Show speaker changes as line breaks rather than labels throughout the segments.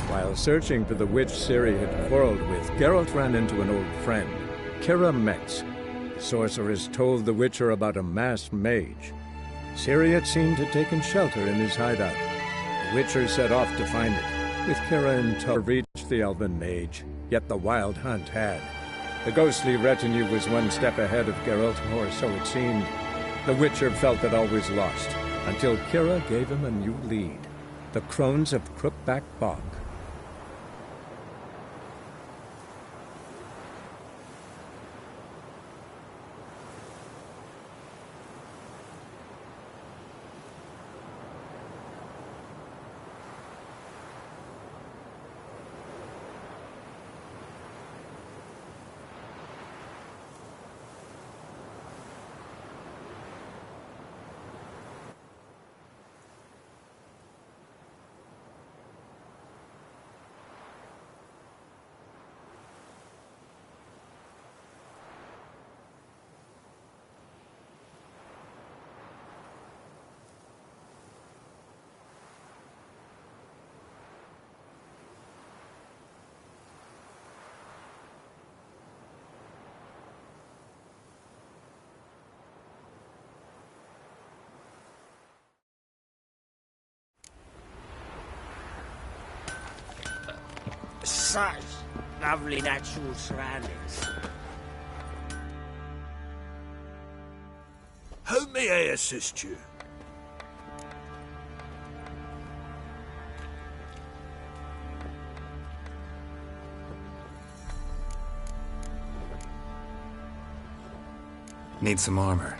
While searching for the witch Ciri had quarreled with, Geralt ran into an old friend, Kira Metz. The sorceress told the Witcher about a masked mage. Ciri had seemed to have taken shelter in his hideout. The Witcher set off to find it, with Kira in tow to reach the elven mage, yet the wild hunt had. The ghostly retinue was one step ahead of Geralt, or so it seemed. The Witcher felt that all was lost, until Kira gave him a new lead, the Crones of Crookback Bog.
Such lovely natural surroundings.
How may I assist you?
Need some armor.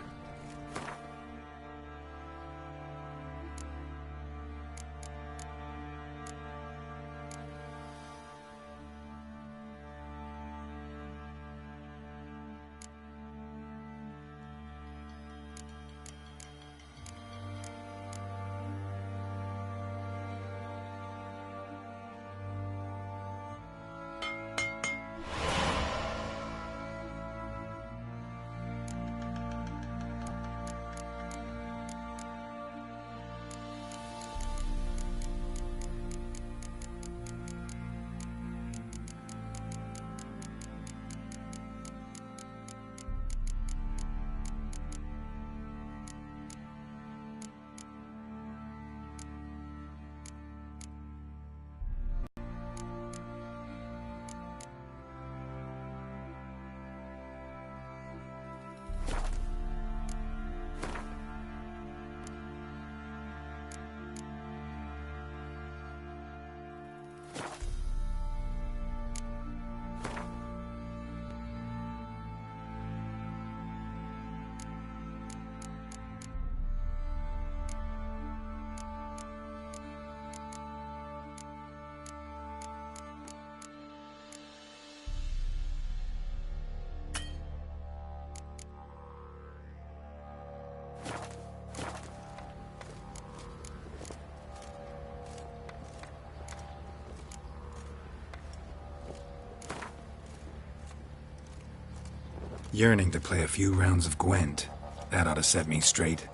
Yearning to play a few rounds of Gwent. That ought to set me straight.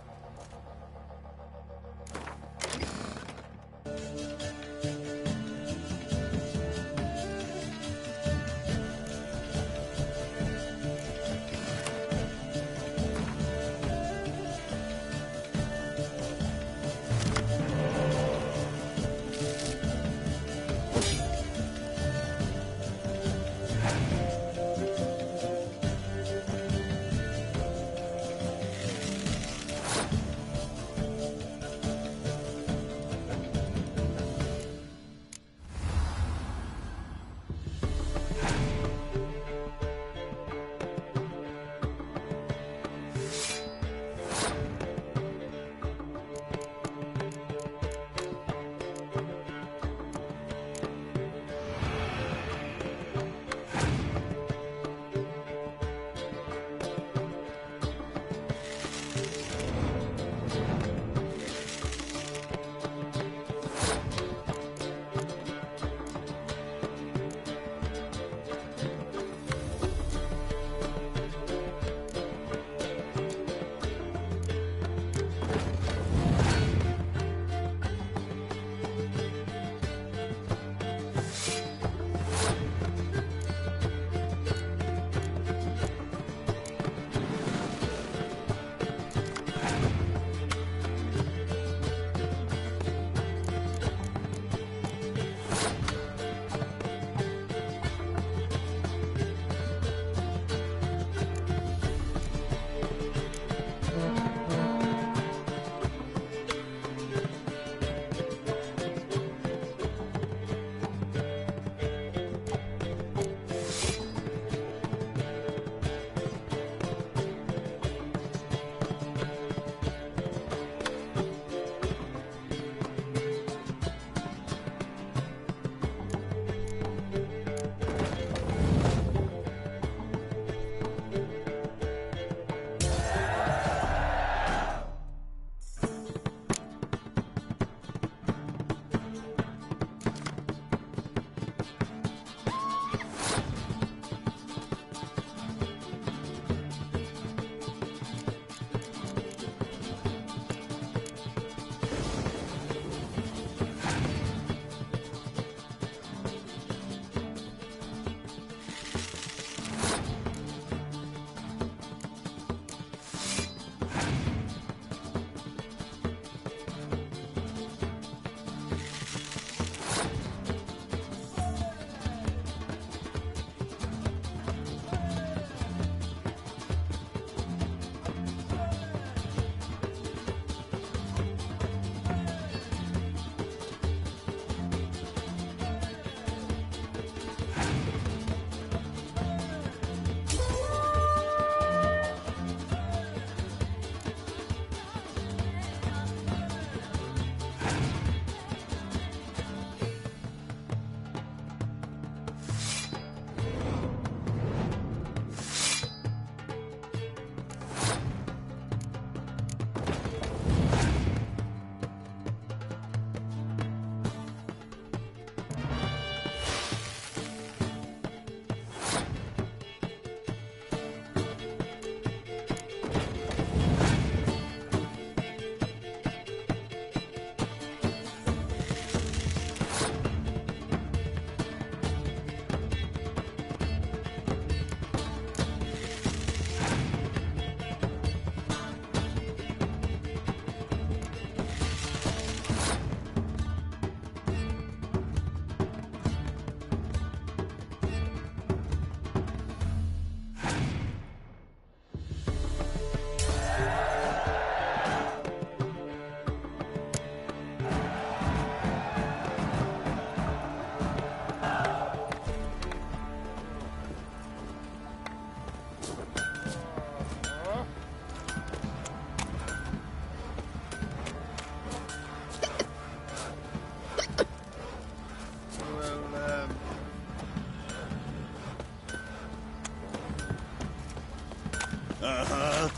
Uh-huh.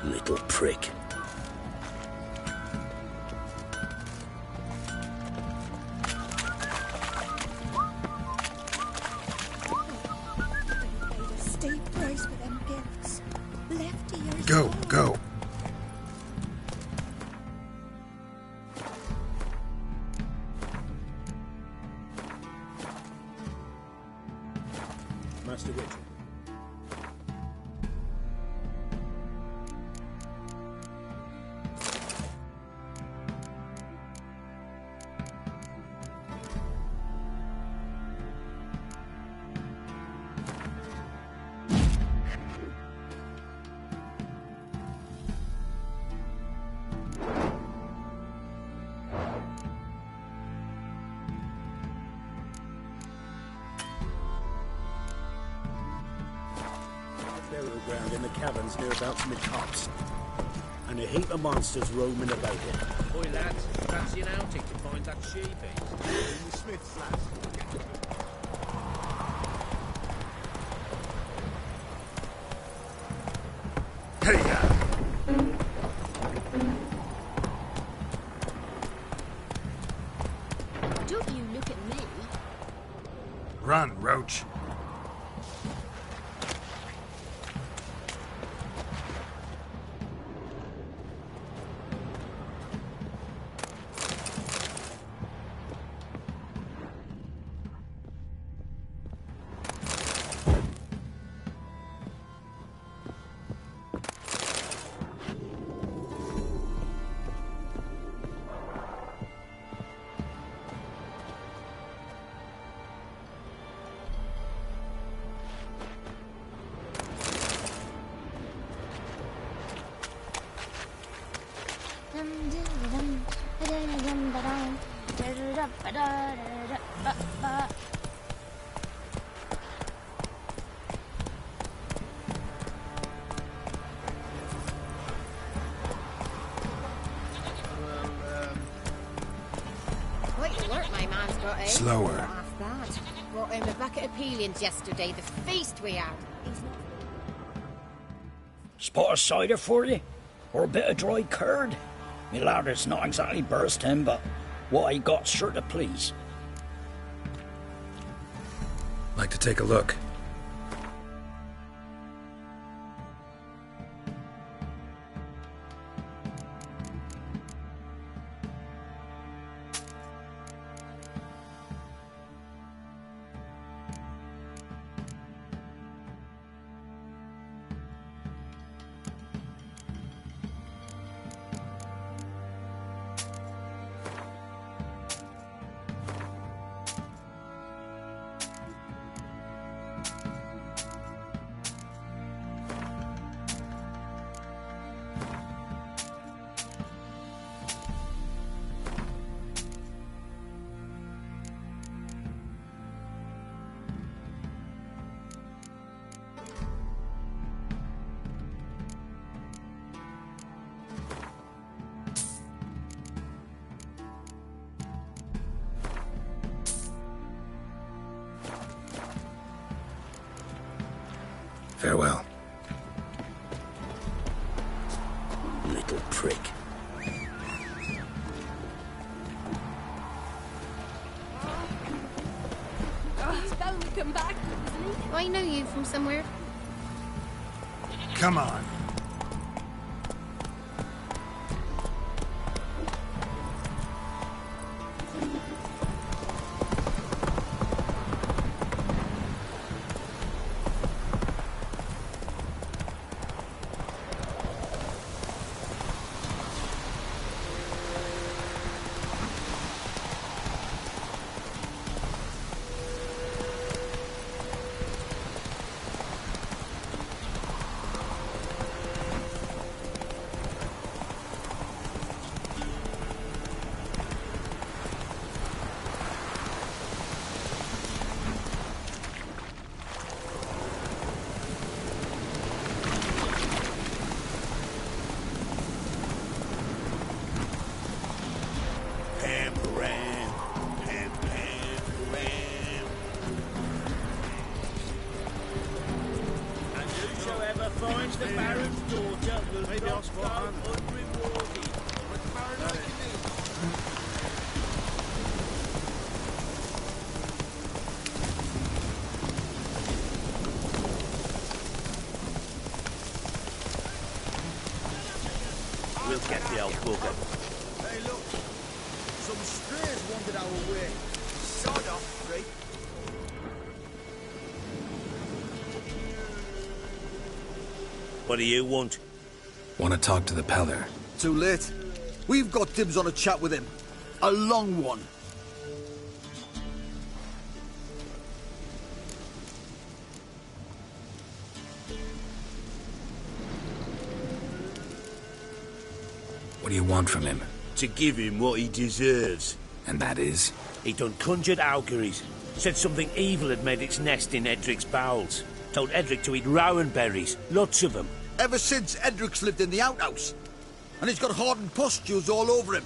Little prick.
Steep price for them gifts. Left ears.
Go, go.
Master Witcher. Burial ground in the caverns near about some cops. And a heap of monsters roaming about it.
Boy, lads, fancy an outing to find that sheep
In the Smith's flat.
Don't you look at me.
Run, Roach.
Quite the work my man's got in.
Slower.
Half that. Brought him a bucket of peelings yesterday, the feast we had. He's not...
Spot of cider for you? Or a bit of dry curd? Me lad, it's not exactly bursting, but what I got's sure to please.
Like to take a look. Farewell.
Little prick.
He's bound to come back, isn't he?
I know you from somewhere.
Come on.
then.
Hey, look. Some strays wandered our way. Sod off, freak.
What do you want?
Want to talk to the Peller?
Too late. We've got dibs on a chat with him. A long one.
What do you want from him?
To give him what he deserves.
And that is?
He done conjured auguries. Said something evil had made its nest in Edric's bowels. Told Edric to eat rowan berries. Lots of them.
Ever since Edric's lived in the outhouse. And he's got hardened pustules all over him.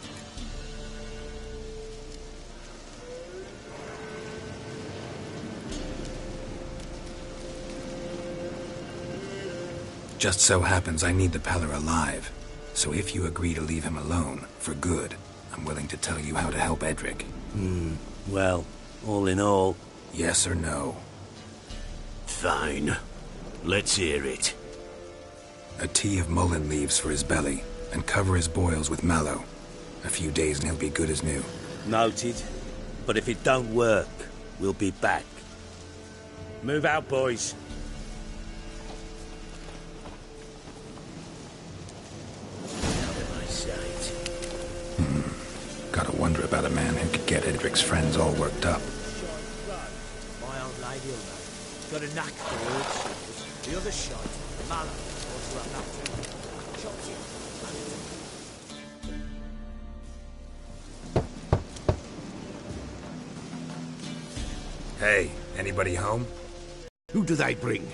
Just so happens I need the Peller alive. So if you agree to leave him alone, for good, I'm willing to tell you how to help Edric.
Well, all in all...
Yes or no?
Fine. Let's hear it.
A tea of mullein leaves for his belly, and cover his boils with mallow. A few days and he'll be good as new.
Noted. But if it don't work, we'll be back. Move out, boys.
Gotta wonder about a man who could get Edric's friends all worked up.
My old lady will know. Got a knack for herbs. The other shot, mallow, also have that too. Chops it.
Hey, anybody home?
Who do they bring?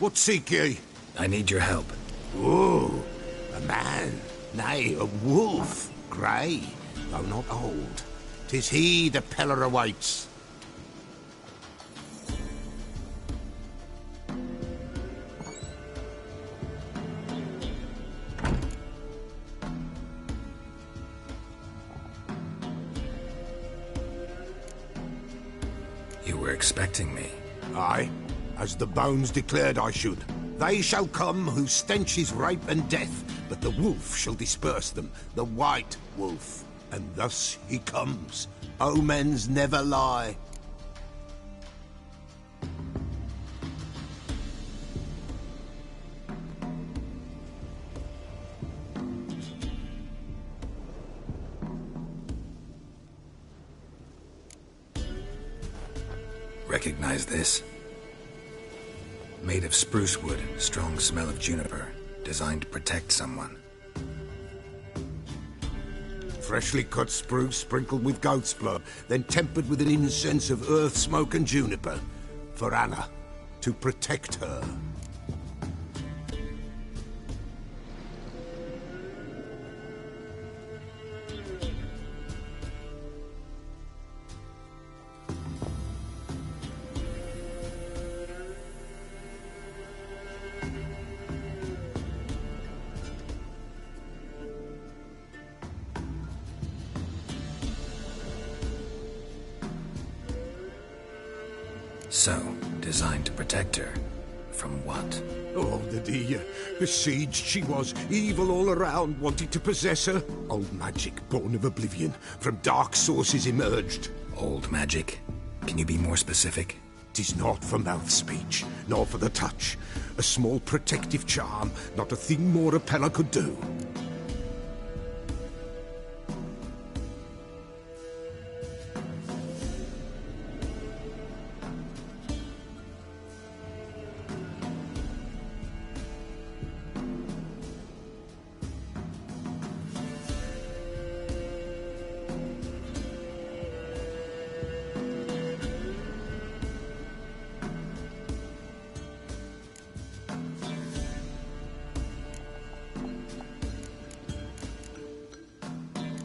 What seek ye?
I need your help.
Oh, a man, nay, a wolf, grey, though not old. 'Tis he the Peller awaits.
You were expecting me.
Aye, as the bones declared I should. They shall come whose stench is rape and death, but the wolf shall disperse them, the white wolf. And thus he comes. Omens never lie.
Recognize this? Made of spruce wood, strong smell of juniper, designed to protect someone.
Freshly cut spruce sprinkled with goat's blood, then tempered with an incense of earth smoke and juniper. For Anna, to protect her.
So, designed to protect her. From what?
Oh, the dear. Besieged she was, evil all around, wanting to possess her. Old magic, born of oblivion, from dark sources emerged.
Old magic? Can you be more specific?
'Tis not for mouth speech, nor for the touch. A small protective charm, not a thing more a Peller could do.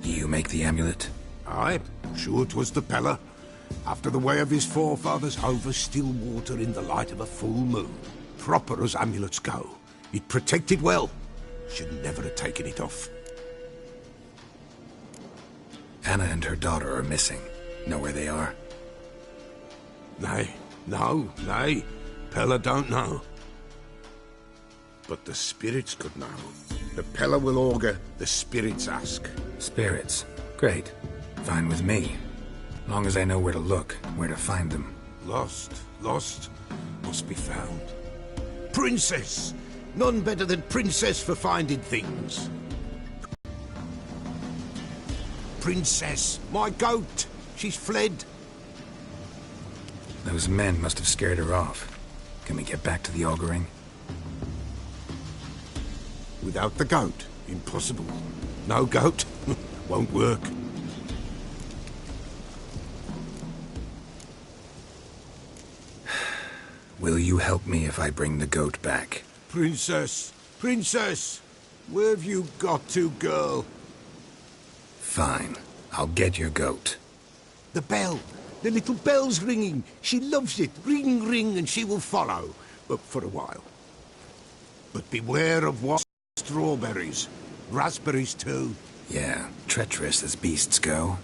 You make the amulet?
Aye, sure 'twas the Peller. After the way of his forefathers, over still water in the light of a full moon. Proper as amulets go. It protected well. Should never have taken it off.
Anna and her daughter are missing. Know where they are?
Nay, Peller don't know. But the spirits could know. The Pella will augur, the spirits ask.
Spirits. Great. Fine with me. Long as I know where to look, where to find them.
Lost, must be found. Princess! None better than Princess for finding things. Princess, my goat! She's fled.
Those men must have scared her off. Can we get back to the auguring?
Without the goat, impossible. No goat, won't work.
Will you help me if I bring the goat back?
Princess! Princess! Where have you got to, girl?
Fine. I'll get your goat.
The bell! The little bell's ringing! She loves it! Ring, ring, and she will follow. But for a while. But beware of what strawberries. Raspberries, too.
Yeah, treacherous as beasts go.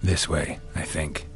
This way, I think.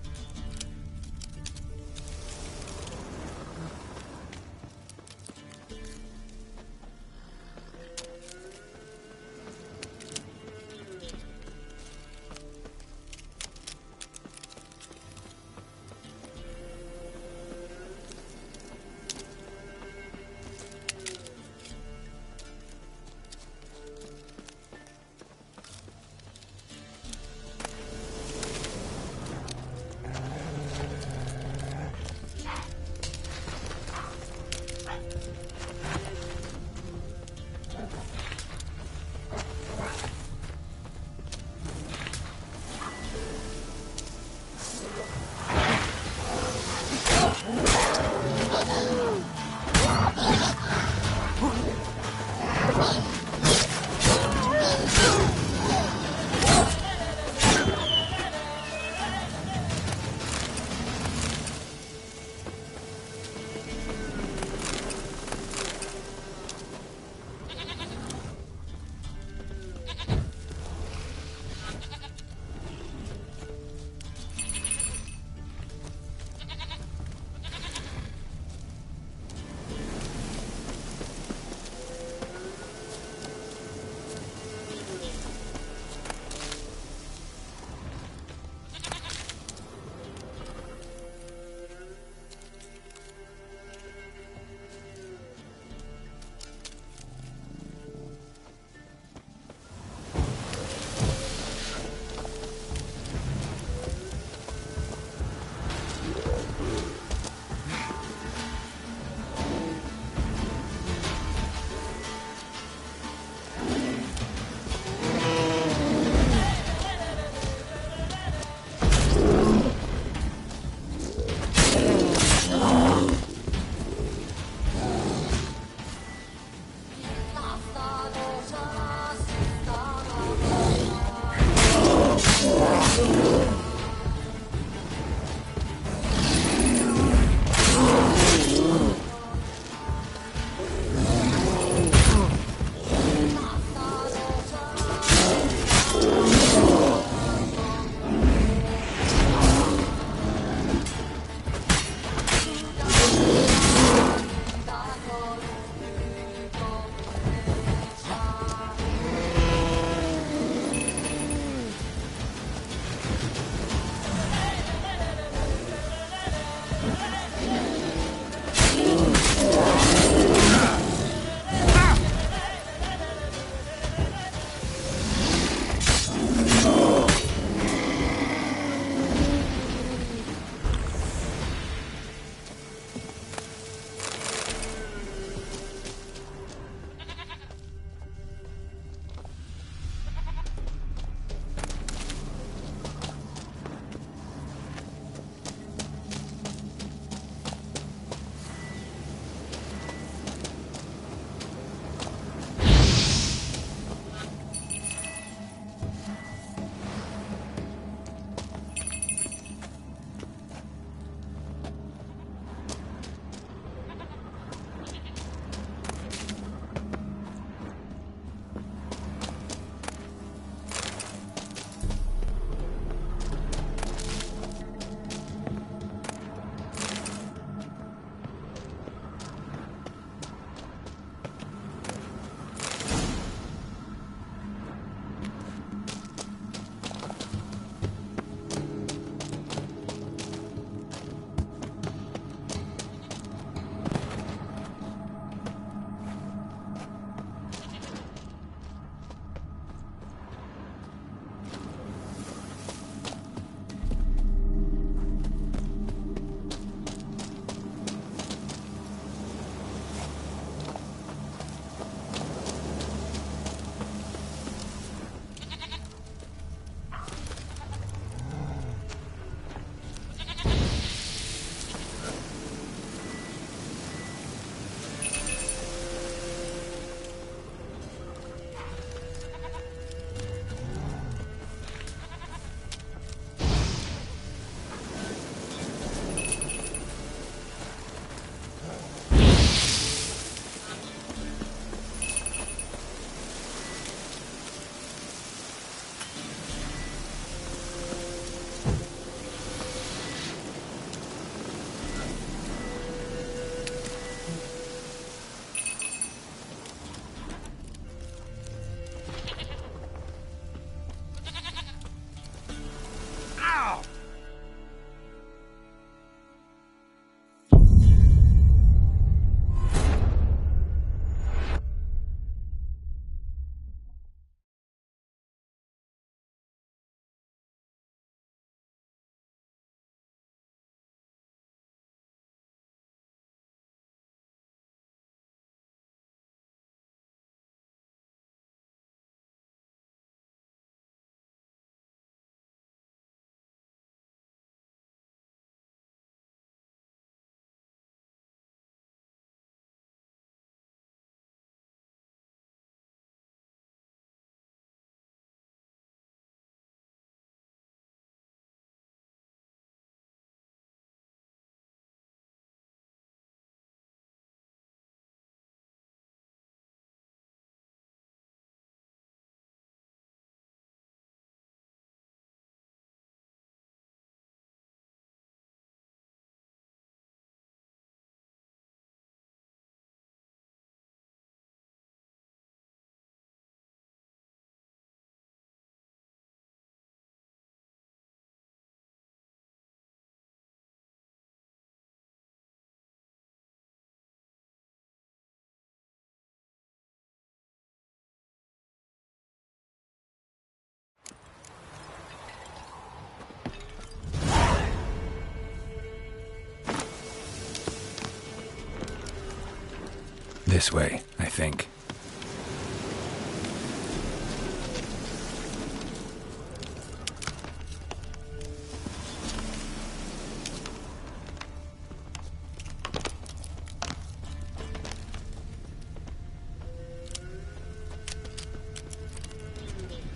This way, I think.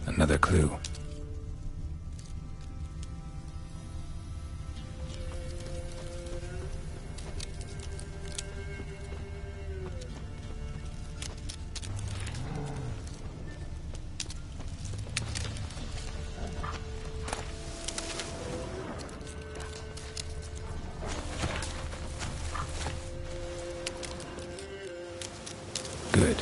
Another clue. Good.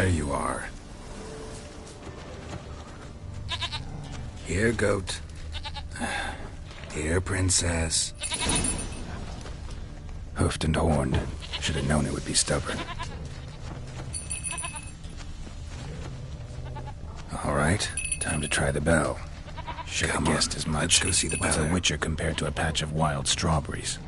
There you are. Here, goat. Here, princess. Hoofed and horned. Should have known it would be stubborn. All right, time to try the bell. Should have guessed as much.
Let's go see the
What's a
Bel Air.
witcher compared to a patch of wild strawberries?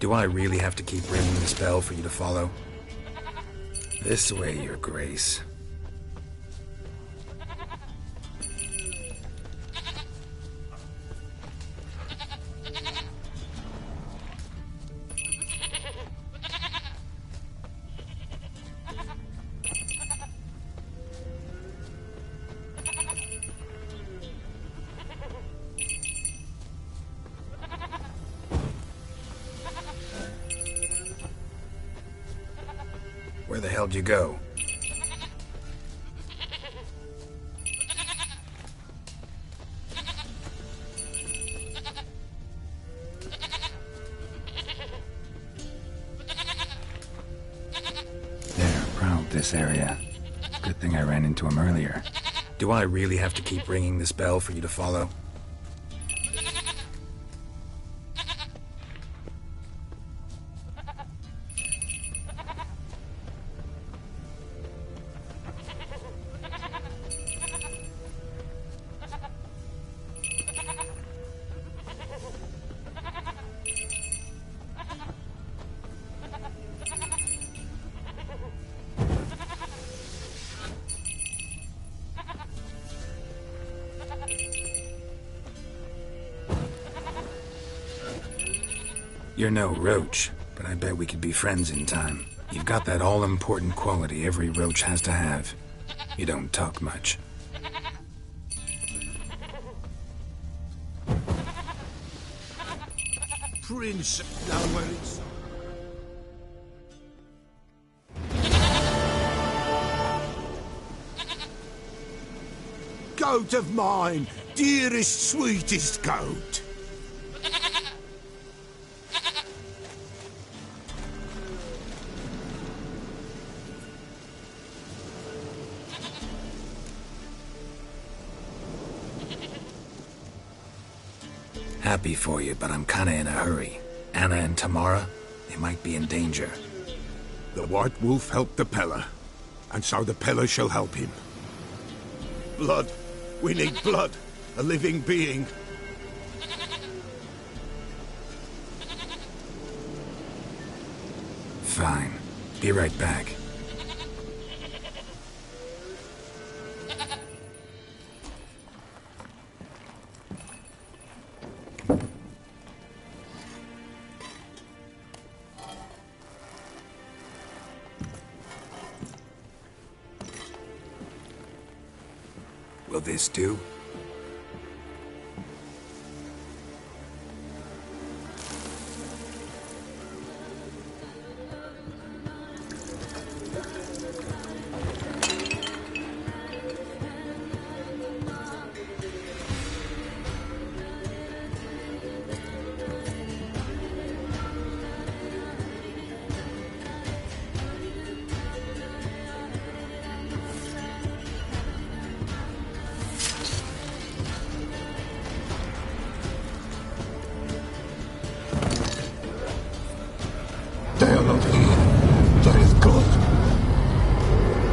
Do I really have to keep ringing this bell for you to follow? This way, your grace. Where the hell did you go? There, prowled this area. Good thing I ran into him earlier. Do I really have to keep ringing this bell for you to follow? You're no roach, but I bet we could be friends in time. You've got that all-important quality every roach has to have. You don't talk much.
Prince, now where it's... Goat of mine, dearest, sweetest goat.
Happy for you, but I'm kinda in a hurry. Anna and Tamara, they might be in danger.
The White Wolf helped the Peller, and so the Peller shall help him. Blood. We need blood. A living being.
Fine. Be right back. Will this do?
They are not here. There is blood.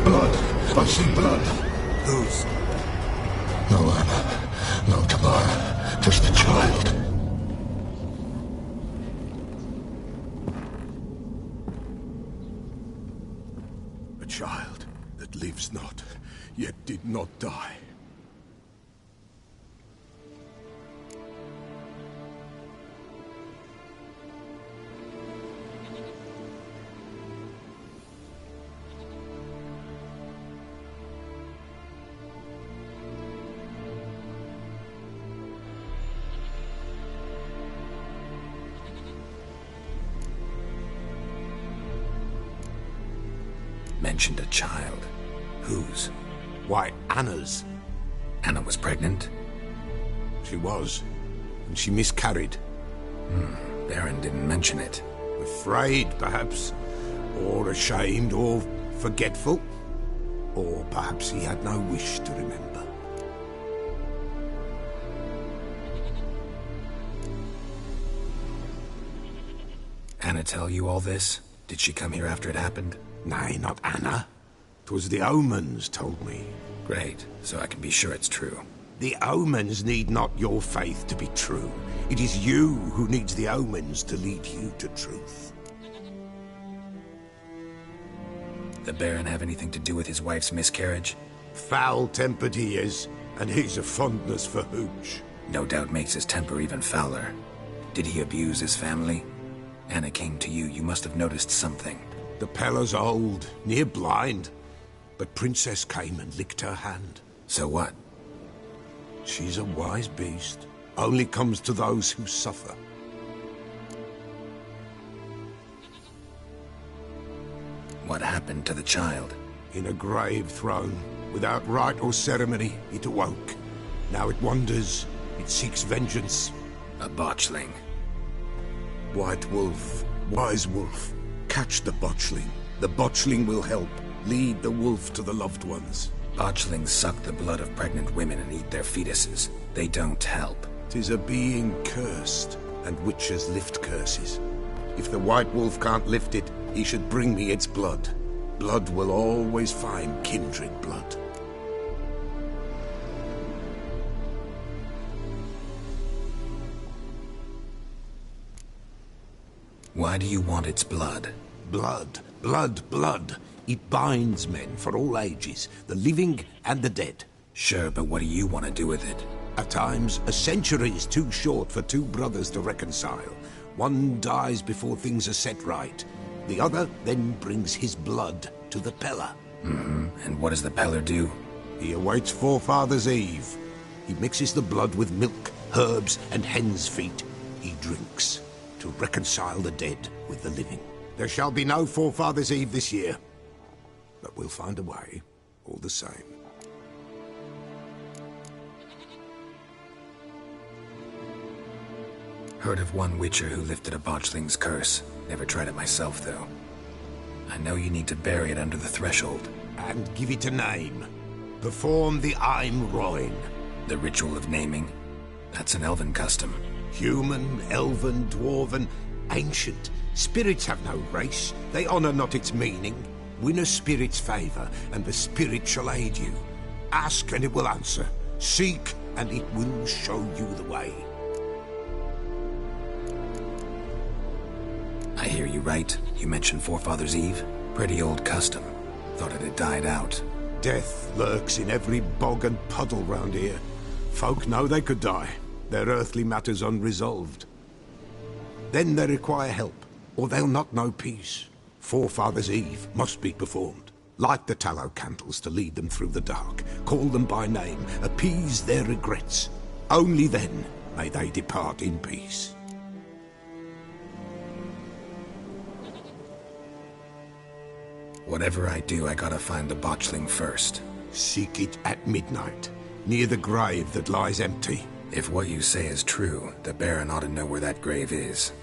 Blood. I see blood.
Whose?
No Anna. No Tamara. Just a child. A child that lives not, yet did not die.
Mentioned a child. Whose?
Why, Anna's.
Anna was pregnant?
She was, and she miscarried.
Baron didn't mention it.
Afraid, perhaps. Or ashamed, or forgetful. Or perhaps he had no wish to remember.
Anna tell you all this? Did she come here after it happened?
Nay, not Anna. 'Twas the omens told me.
Great, so I can be sure it's true.
The omens need not your faith to be true. It is you who needs the omens to lead you to truth.
The Baron have anything to do with his wife's miscarriage?
Foul-tempered he is, and he's a fondness for hooch.
No doubt makes his temper even fouler. Did he abuse his family? Anna came to you, you must have noticed something.
The Pella's old, near blind, but Princess came and licked her hand.
So what?
She's a wise beast. Only comes to those who suffer.
What happened to the child?
In a grave thrown, without rite or ceremony, it awoke. Now it wanders, it seeks vengeance.
A botchling.
White wolf, wise wolf, catch the botchling. The botchling will help. Lead the wolf to the loved ones.
Botchlings suck the blood of pregnant women and eat their fetuses. They don't help.
'Tis a being cursed, and witches lift curses. If the white wolf can't lift it, he should bring me its blood. Blood will always find kindred blood.
Why do you want its blood?
Blood, blood, blood. It binds men for all ages, the living and the dead.
Sure, but what do you want to do with it?
At times, a century is too short for two brothers to reconcile. One dies before things are set right. The other then brings his blood to the Pella.
And what does the Peller do?
He awaits Forefathers' Eve. He mixes the blood with milk, herbs, and hen's feet. He drinks to reconcile the dead with the living. There shall be no Forefathers' Eve this year. But we'll find a way, all the same.
Heard of one witcher who lifted a botchling's curse. Never tried it myself, though. I know you need to bury it under the threshold.
And give it a name. Perform the Aim Roin.
The ritual of naming? That's an elven custom.
Human, elven, dwarven, ancient. Spirits have no race. They honor not its meaning. Win a spirit's favor, and the spirit shall aid you. Ask, and it will answer. Seek, and it will show you the way.
I hear you right. You mentioned Forefathers' Eve? Pretty old custom. Thought it had died out.
Death lurks in every bog and puddle round here. Folk know they could die, their earthly matters unresolved. Then they require help, or they'll not know peace. Forefathers' Eve must be performed. Light the tallow candles to lead them through the dark. Call them by name, appease their regrets. Only then may they depart in peace.
Whatever I do, I gotta find the botchling first.
Seek it at midnight, near the grave that lies empty.
If what you say is true, the Baron ought to know where that grave is.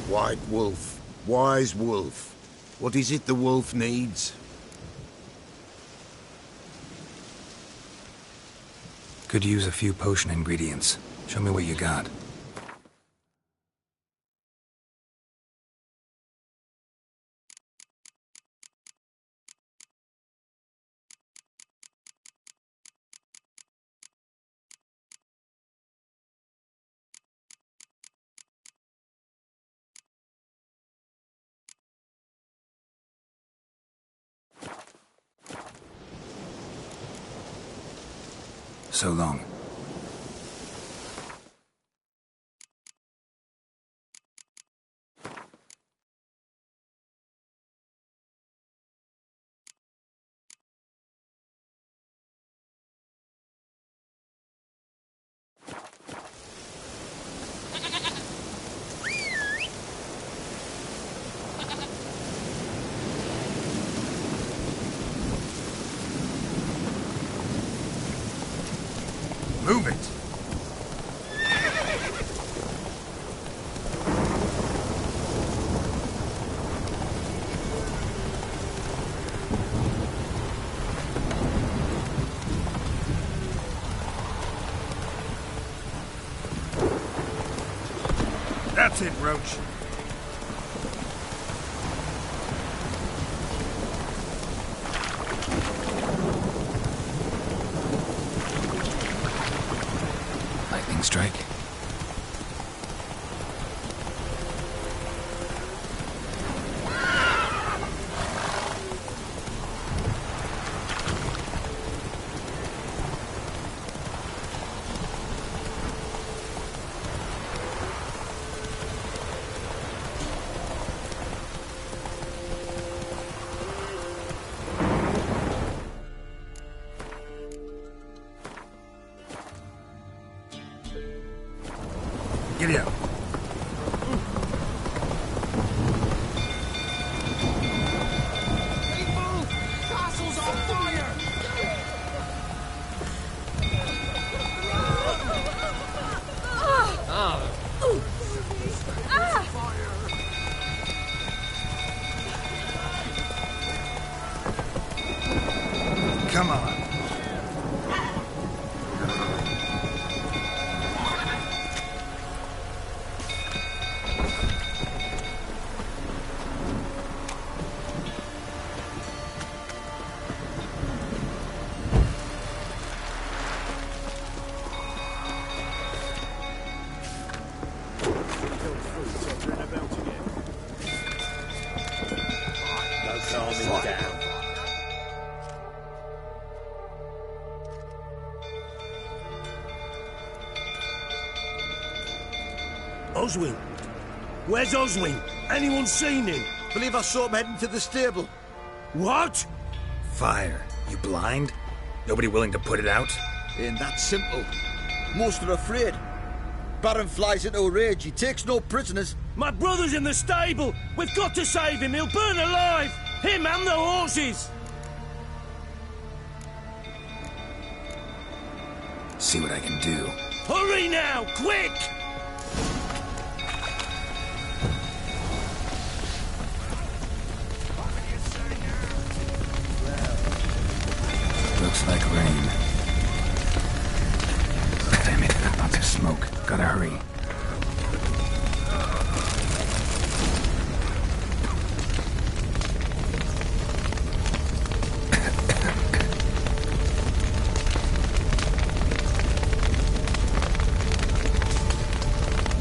White wolf, wise wolf. What is it the wolf needs?
Could use a few potion ingredients. Show me what you got. So long. Move it! That's it, Roach. Lightning strike. Giddy up.
People! Castle's on fire!
Come on.
Oswin? Where's Oswin? Anyone seen him?
Believe I saw him heading to the stable.
What?
Fire. You blind? Nobody willing to put it out?
Ain't that simple. Most are afraid. Baron flies into a rage. He takes no prisoners.
My brother's in the stable! We've got to save him! He'll burn alive! Him and the horses!
See what I can do.
Hurry now! Quick!
Looks like rain. Damn it, lots of smoke. Gotta hurry.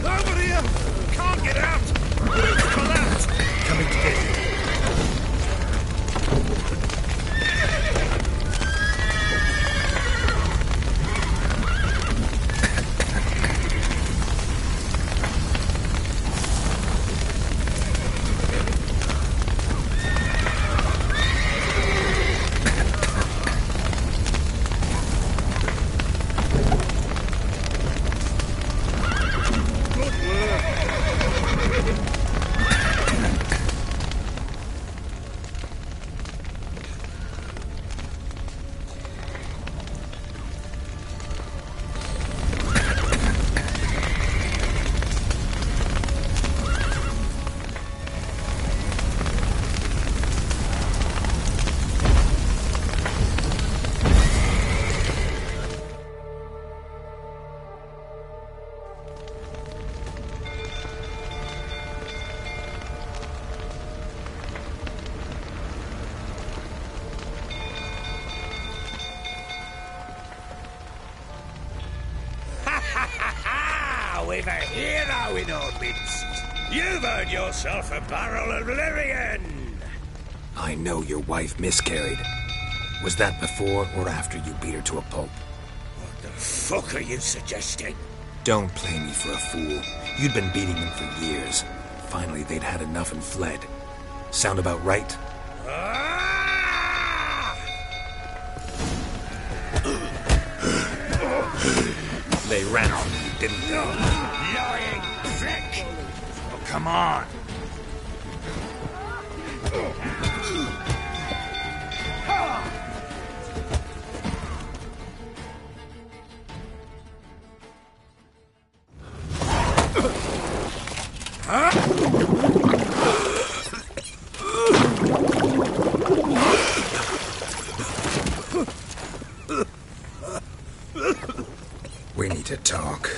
Over here! Can't get out! Collapse!
Coming to get you.
We've a hero in our midst. You've earned yourself a barrel of Lyrian.
I know your wife miscarried. Was that before or after you beat her to a pulp?
What the fuck are you suggesting?
Don't play me for a fool. You'd been beating them for years. Finally, they'd had enough and fled. Sound about right? They ran from you, didn't they?
Lying prick!
Oh, come on. We need to talk.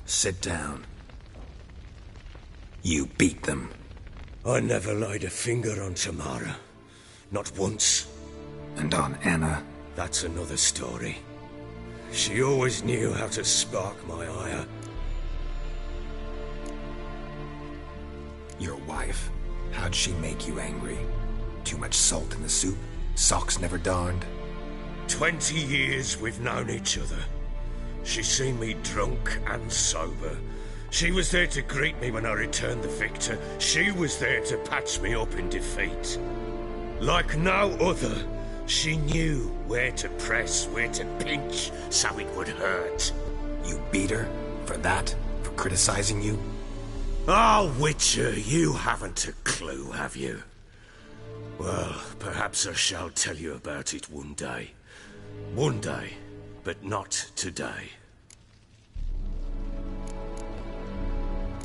Sit down. You beat them.
I never laid a finger on Tamara. Not once.
And on Anna?
That's another story. She always knew how to spark my ire.
Your wife. How'd she make you angry? Too much salt in the soup? Socks never darned?
20 years we've known each other. She's seen me drunk and sober. She was there to greet me when I returned the victor. She was there to patch me up in defeat. Like no other, she knew where to press, where to pinch, so it would hurt.
You beat her? For that? For criticizing you?
Oh, Witcher, you haven't a clue, have you? Well, perhaps I shall tell you about it one day. One day, but not today.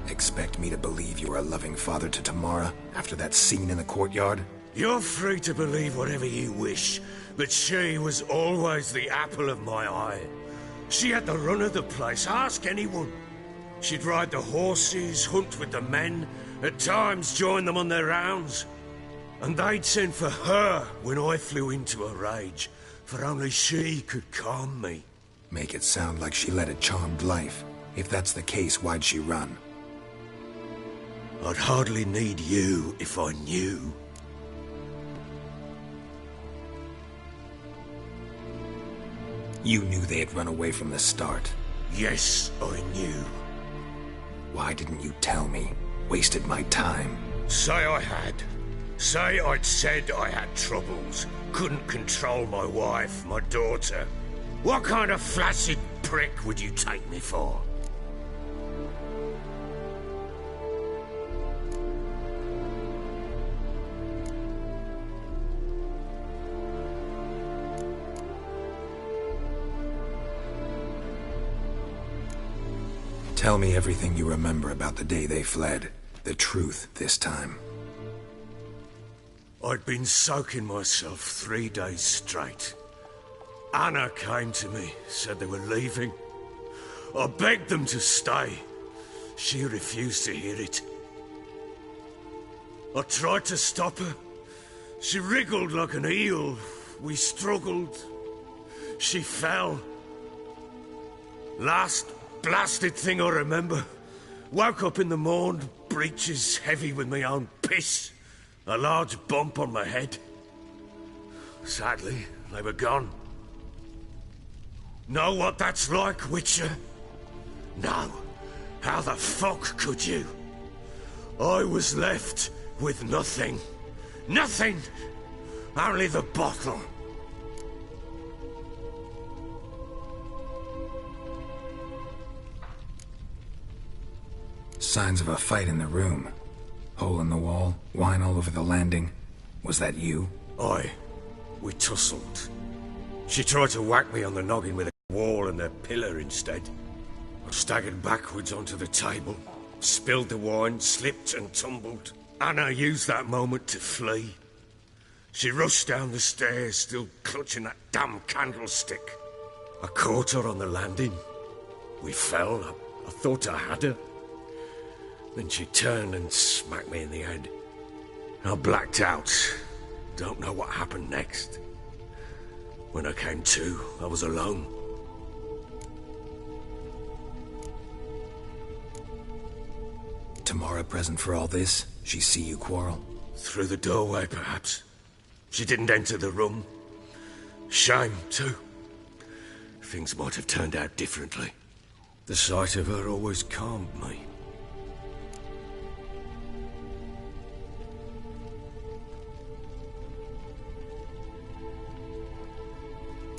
Expect me to believe you are a loving father to Tamara after that scene in the courtyard?
You're free to believe whatever you wish, but she was always the apple of my eye. She had the run of the place, ask anyone. She'd ride the horses, hunt with the men, at times join them on their rounds. And they'd send for her when I flew into a rage, for only she could calm me.
Make it sound like she led a charmed life. If that's the case, why'd she run?
I'd hardly need you if I knew.
You knew they had run away from the start.
Yes, I knew.
Why didn't you tell me? Wasted my time.
Say I had. Say I'd said I had troubles. Couldn't control my wife, my daughter. What kind of flaccid prick would you take me for?
Tell me everything you remember about the day they fled. The truth this time.
I'd been soaking myself 3 days straight. Anna came to me, said they were leaving. I begged them to stay. She refused to hear it. I tried to stop her. She wriggled like an eel. We struggled. She fell. Last blasted thing I remember. Woke up in the morn, breeches heavy with my own piss. A large bump on my head. Sadly, they were gone. Know what that's like, Witcher? No. How the fuck could you? I was left with nothing. Nothing! Only the bottle.
Signs of a fight in the room. Hole in the wall, wine all over the landing. Was that you?
Aye. We tussled. She tried to whack me on the noggin with a wall and a pillar instead. I staggered backwards onto the table, spilled the wine, slipped and tumbled. Anna used that moment to flee. She rushed down the stairs, still clutching that damn candlestick. I caught her on the landing. We fell. I thought I had her. Then she turned and smacked me in the head. I blacked out. Don't know what happened next. When I came to, I was alone.
Tamara present for all this? She see you quarrel?
Through the doorway, perhaps. She didn't enter the room. Shame, too. Things might have turned out differently. The sight of her always calmed me.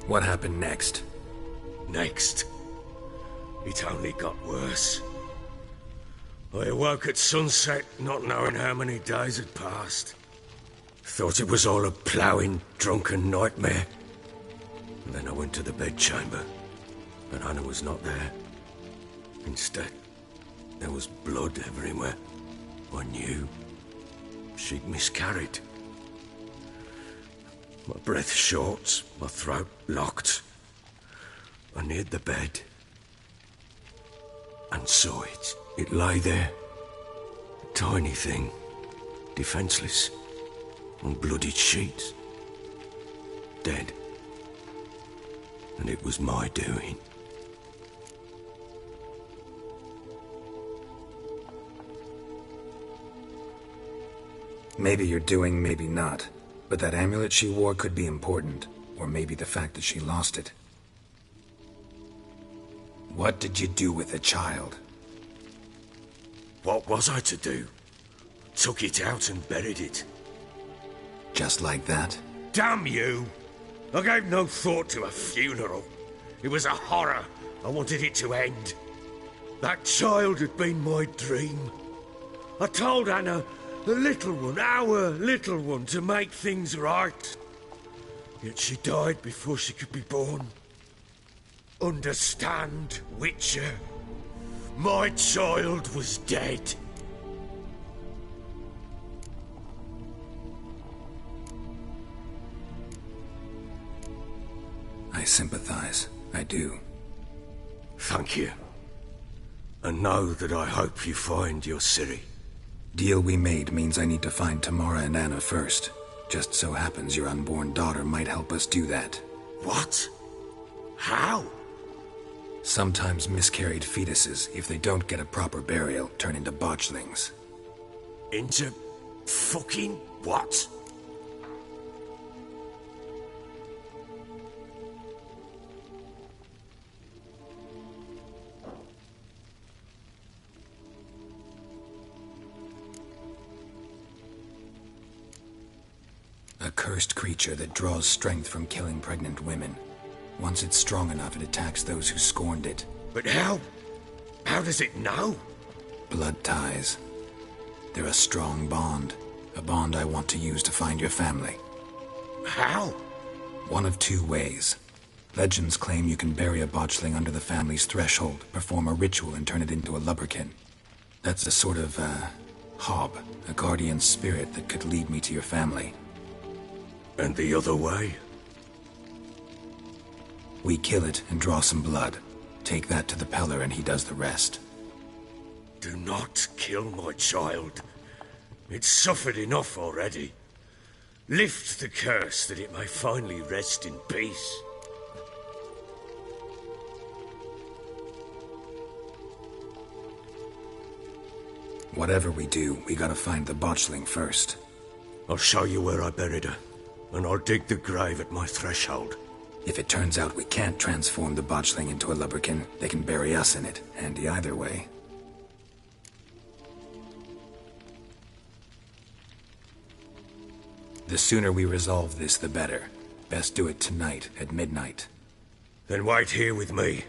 What happened next?
Next? It only got worse. I awoke at sunset, not knowing how many days had passed. Thought it was all a ploughing, drunken nightmare. And then I went to the bedchamber, and Anna was not there. Instead, there was blood everywhere. I knew she'd miscarried. My breath short, my throat locked. I neared the bed and saw it. It lay there, a tiny thing, defenseless, on bloodied sheets, dead. And it was my doing.
Maybe you're doing, maybe not. But that amulet she wore could be important. Or maybe the fact that she lost it. What did you do with the child?
What was I to do? Took it out and buried it.
Just like that?
Damn you! I gave no thought to a funeral. It was a horror. I wanted it to end. That child had been my dream. I told Anna, the little one, our little one, to make things right. Yet she died before she could be born. Understand, Witcher? My child was dead.
I sympathize. I do.
Thank you. And know that I hope you find your Ciri.
Deal we made means I need to find Tamara and Anna first. Just so happens your unborn daughter might help us do that.
What? How?
Sometimes miscarried fetuses, if they don't get a proper burial, turn into botchlings.
Into fucking what?
A cursed creature that draws strength from killing pregnant women. Once it's strong enough, it attacks those who scorned it.
But how? How does it know?
Blood ties. They're a strong bond. A bond I want to use to find your family.
How?
One of two ways. Legends claim you can bury a botchling under the family's threshold, perform a ritual, and turn it into a lubberkin. That's a sort of, hob, a guardian spirit that could lead me to your family.
And the other way?
We kill it and draw some blood. Take that to the Peller and he does the rest.
Do not kill my child. It's suffered enough already. Lift the curse that it may finally rest in peace.
Whatever we do, we gotta find the botchling first.
I'll show you where I buried her, and I'll dig the grave at my threshold.
If it turns out we can't transform the botchling into a lubberkin, they can bury us in it. Handy either way. The sooner we resolve this, the better. Best do it tonight, at midnight.
Then wait here with me.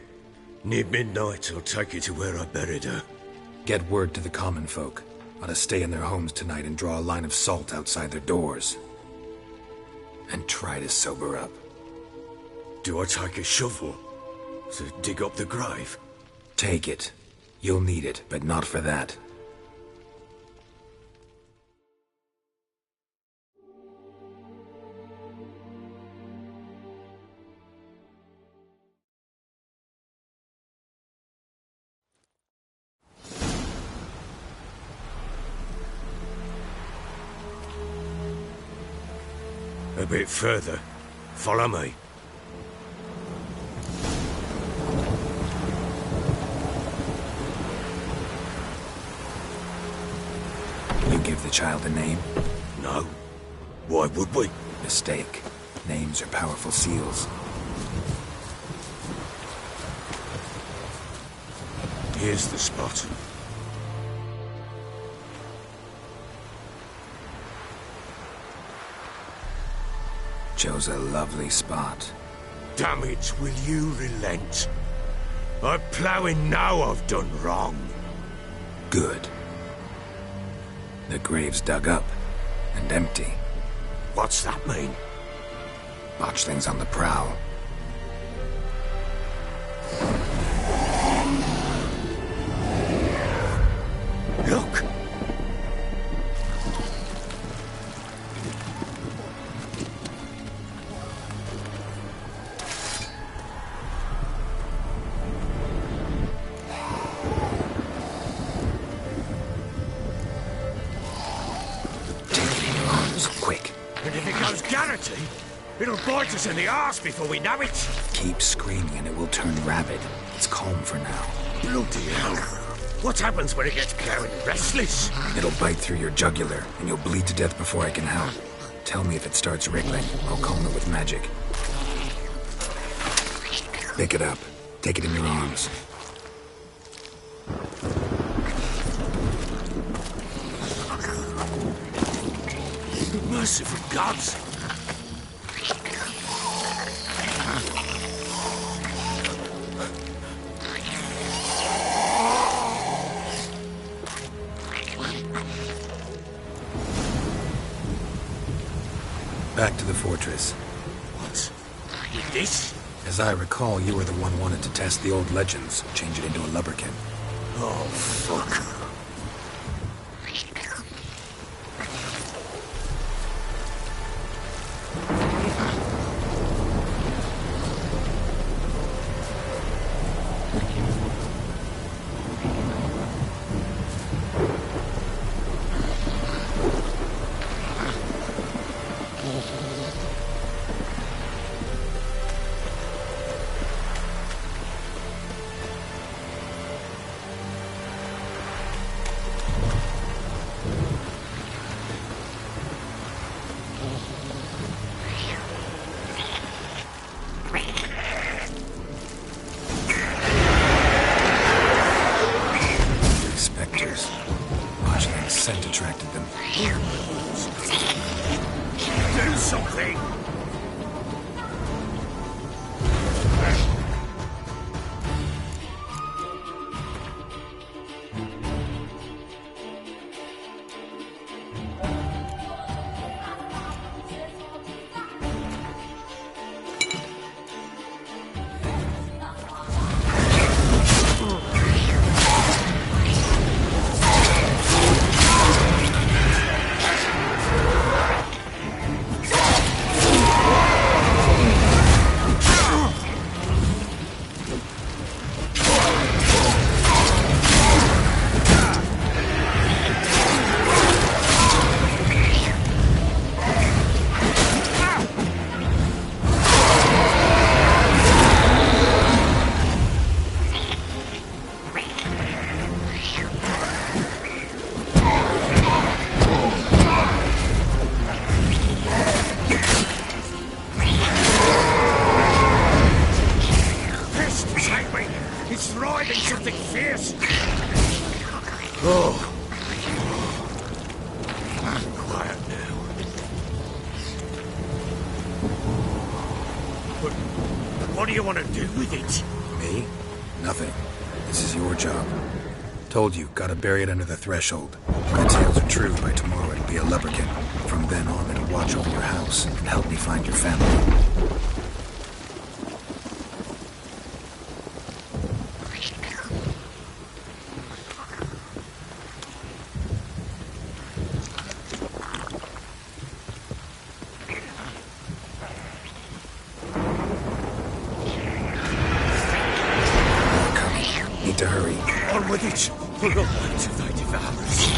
Near midnight, I'll take you to where I buried her.
Get word to the common folk. Ought to stay in their homes tonight and draw a line of salt outside their doors. And try to sober up.
Do I take a shovel to dig up the grave?
Take it. You'll need it, but not for that.
A bit further. Follow me.
You give the child a name?
No. Why would we?
Mistake. Names are powerful seals.
Here's the spot.
Chose a lovely spot.
Damn it, will you relent? I'm ploughing now I've done wrong.
Good. The grave's dug up and empty.
What's that mean?
Botchling's on the prowl.
Look!
Quick.
And if it goes Garrity, it'll bite us in the arse before we know it.
Keep screaming and it will turn rabid. It's calm for now.
Bloody hell. What happens when it gets very restless?
It'll bite through your jugular, and you'll bleed to death before I can help. Tell me if it starts wriggling. I'll calm it with magic. Pick it up. Take it in your arms.
Merciful gods!
Back to the fortress.
What? With this?
As I recall, you were the one wanted to test the old legends, change it into a lubberkin.
Oh, fuck.
Scent attracted them.
Do something! What do you want to do with it?
Me? Nothing. This is your job. Told you, gotta bury it under the threshold. If my tales are true, by tomorrow it'll be a lubberkin. From then on, it'll watch over your house and help me find your family. Need to hurry.
On with it! We're not going to thy devourers.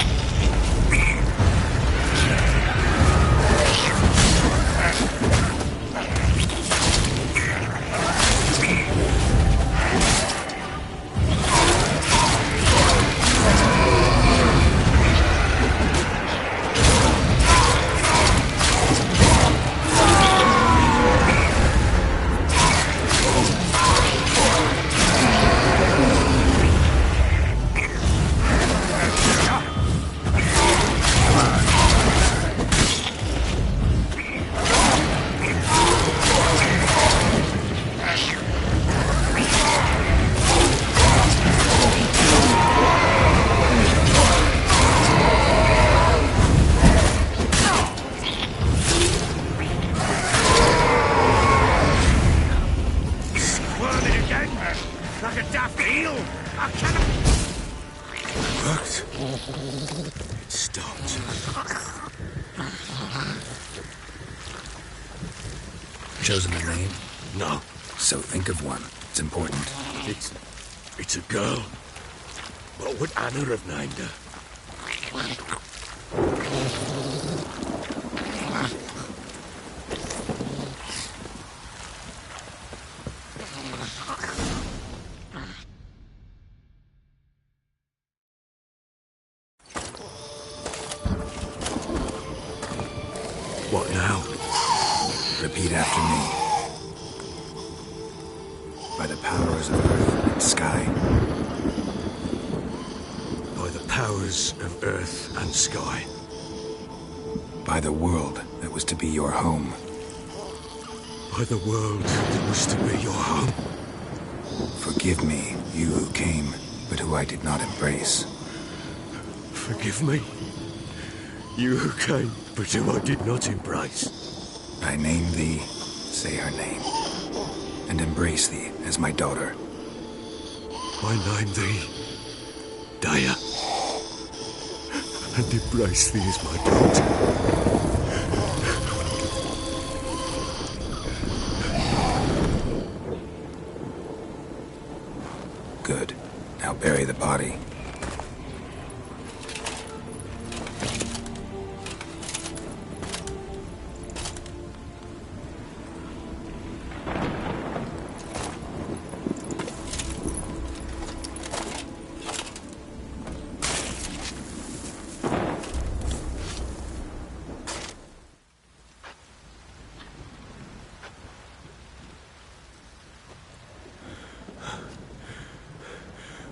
It stopped.
Chosen a name?
No.
So think of one. It's important.
It's a girl. What would Anna have named her? What now?
Repeat after me. By the powers of earth and sky.
By the powers of earth and sky.
By the world that was to be your home.
By the world that was to be your home.
Forgive me, you who came, but who I did not embrace.
Forgive me, you who came, but who I did not embrace.
I name thee, say her name, and embrace thee as my daughter.
I name thee, Daya, and embrace thee as my daughter.
Good. Now bury the body.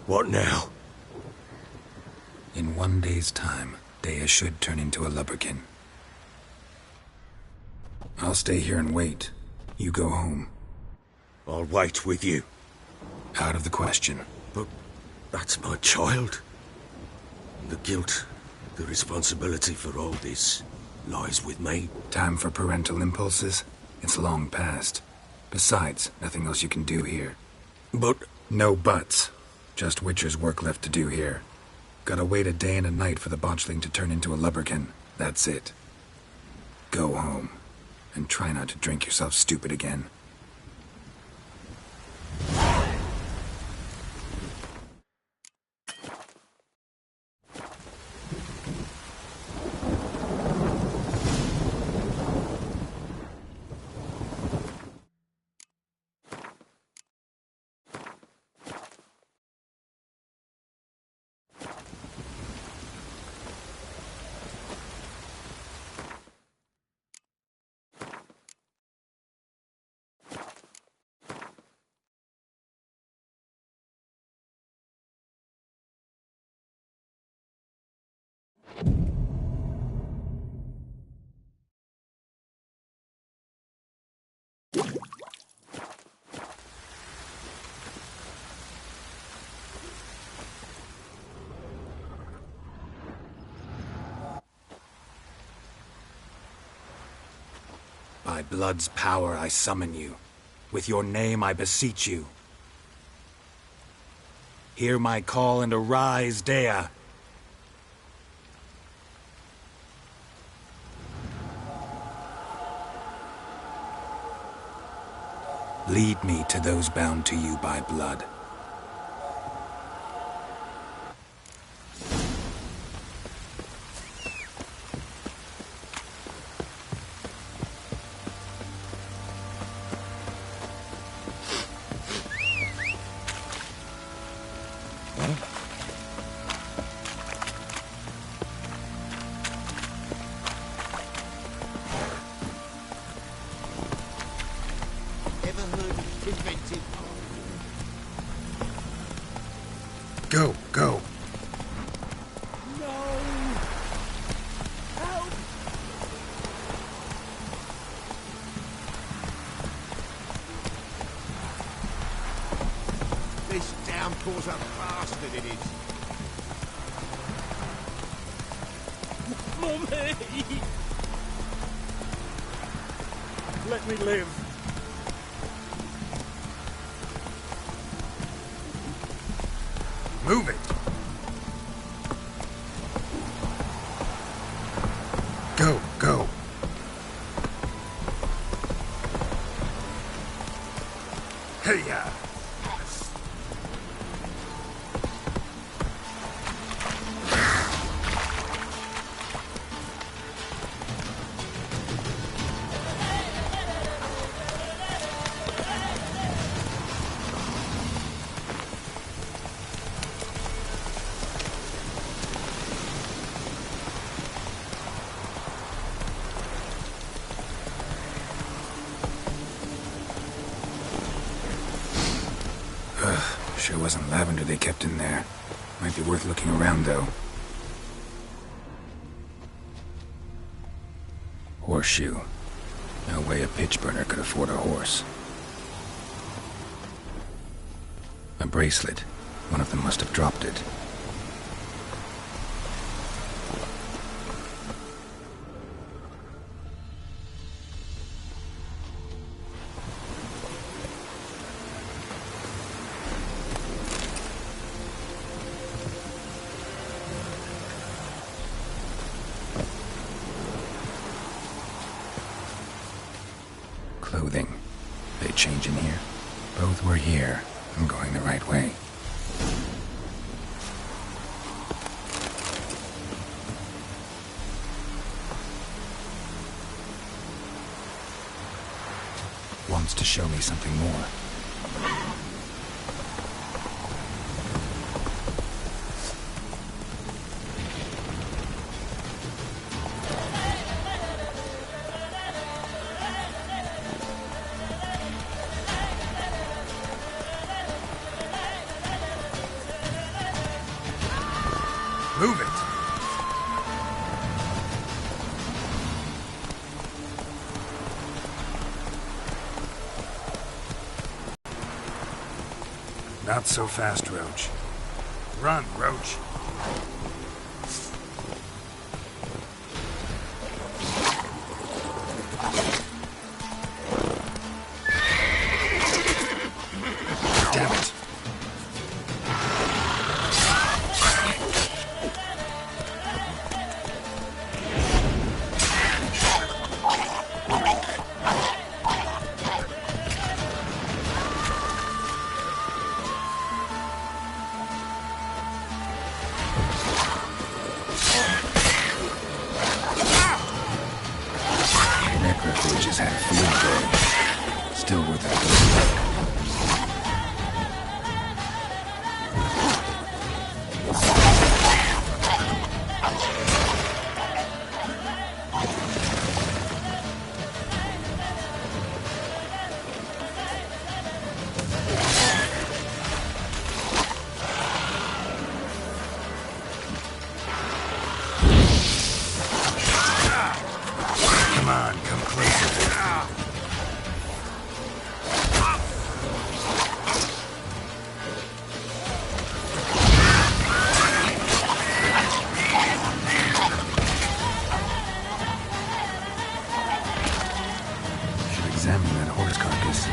What now?
In 1 day's time, Daya should turn into a lubberkin. I'll stay here and wait. You go home.
I'll wait with you.
Out of the question.
But that's my child. The guilt, the responsibility for all this lies with me.
Time for parental impulses? It's long past. Besides, nothing else you can do here.
But...
No buts. Just Witcher's work left to do here. Gotta wait a day and a night for the botchling to turn into a lubberkin. That's it. Go home. And try not to drink yourself stupid again. By blood's power I summon you. With your name I beseech you. Hear my call and arise, Daya. Lead me to those bound to you by blood. Go, go.
No! Help!
This downpour's a bastard, it is.
Mummy! Let me live.
Move it.
Hey-ya!
Sure wasn't lavender they kept in there. Might be worth looking around, though. Horseshoe. No way a pitch burner could afford a horse. A bracelet. One of them must have dropped it. Clothing. They change in here? Both were here. I'm going the right way. Wants to show me something more.
Move it!
Not so fast, Roach.
Run, Roach.
Damn it. Necrophages had a field day. Still worth a close look.
Come on, come closer.
Should examine that horse carcass.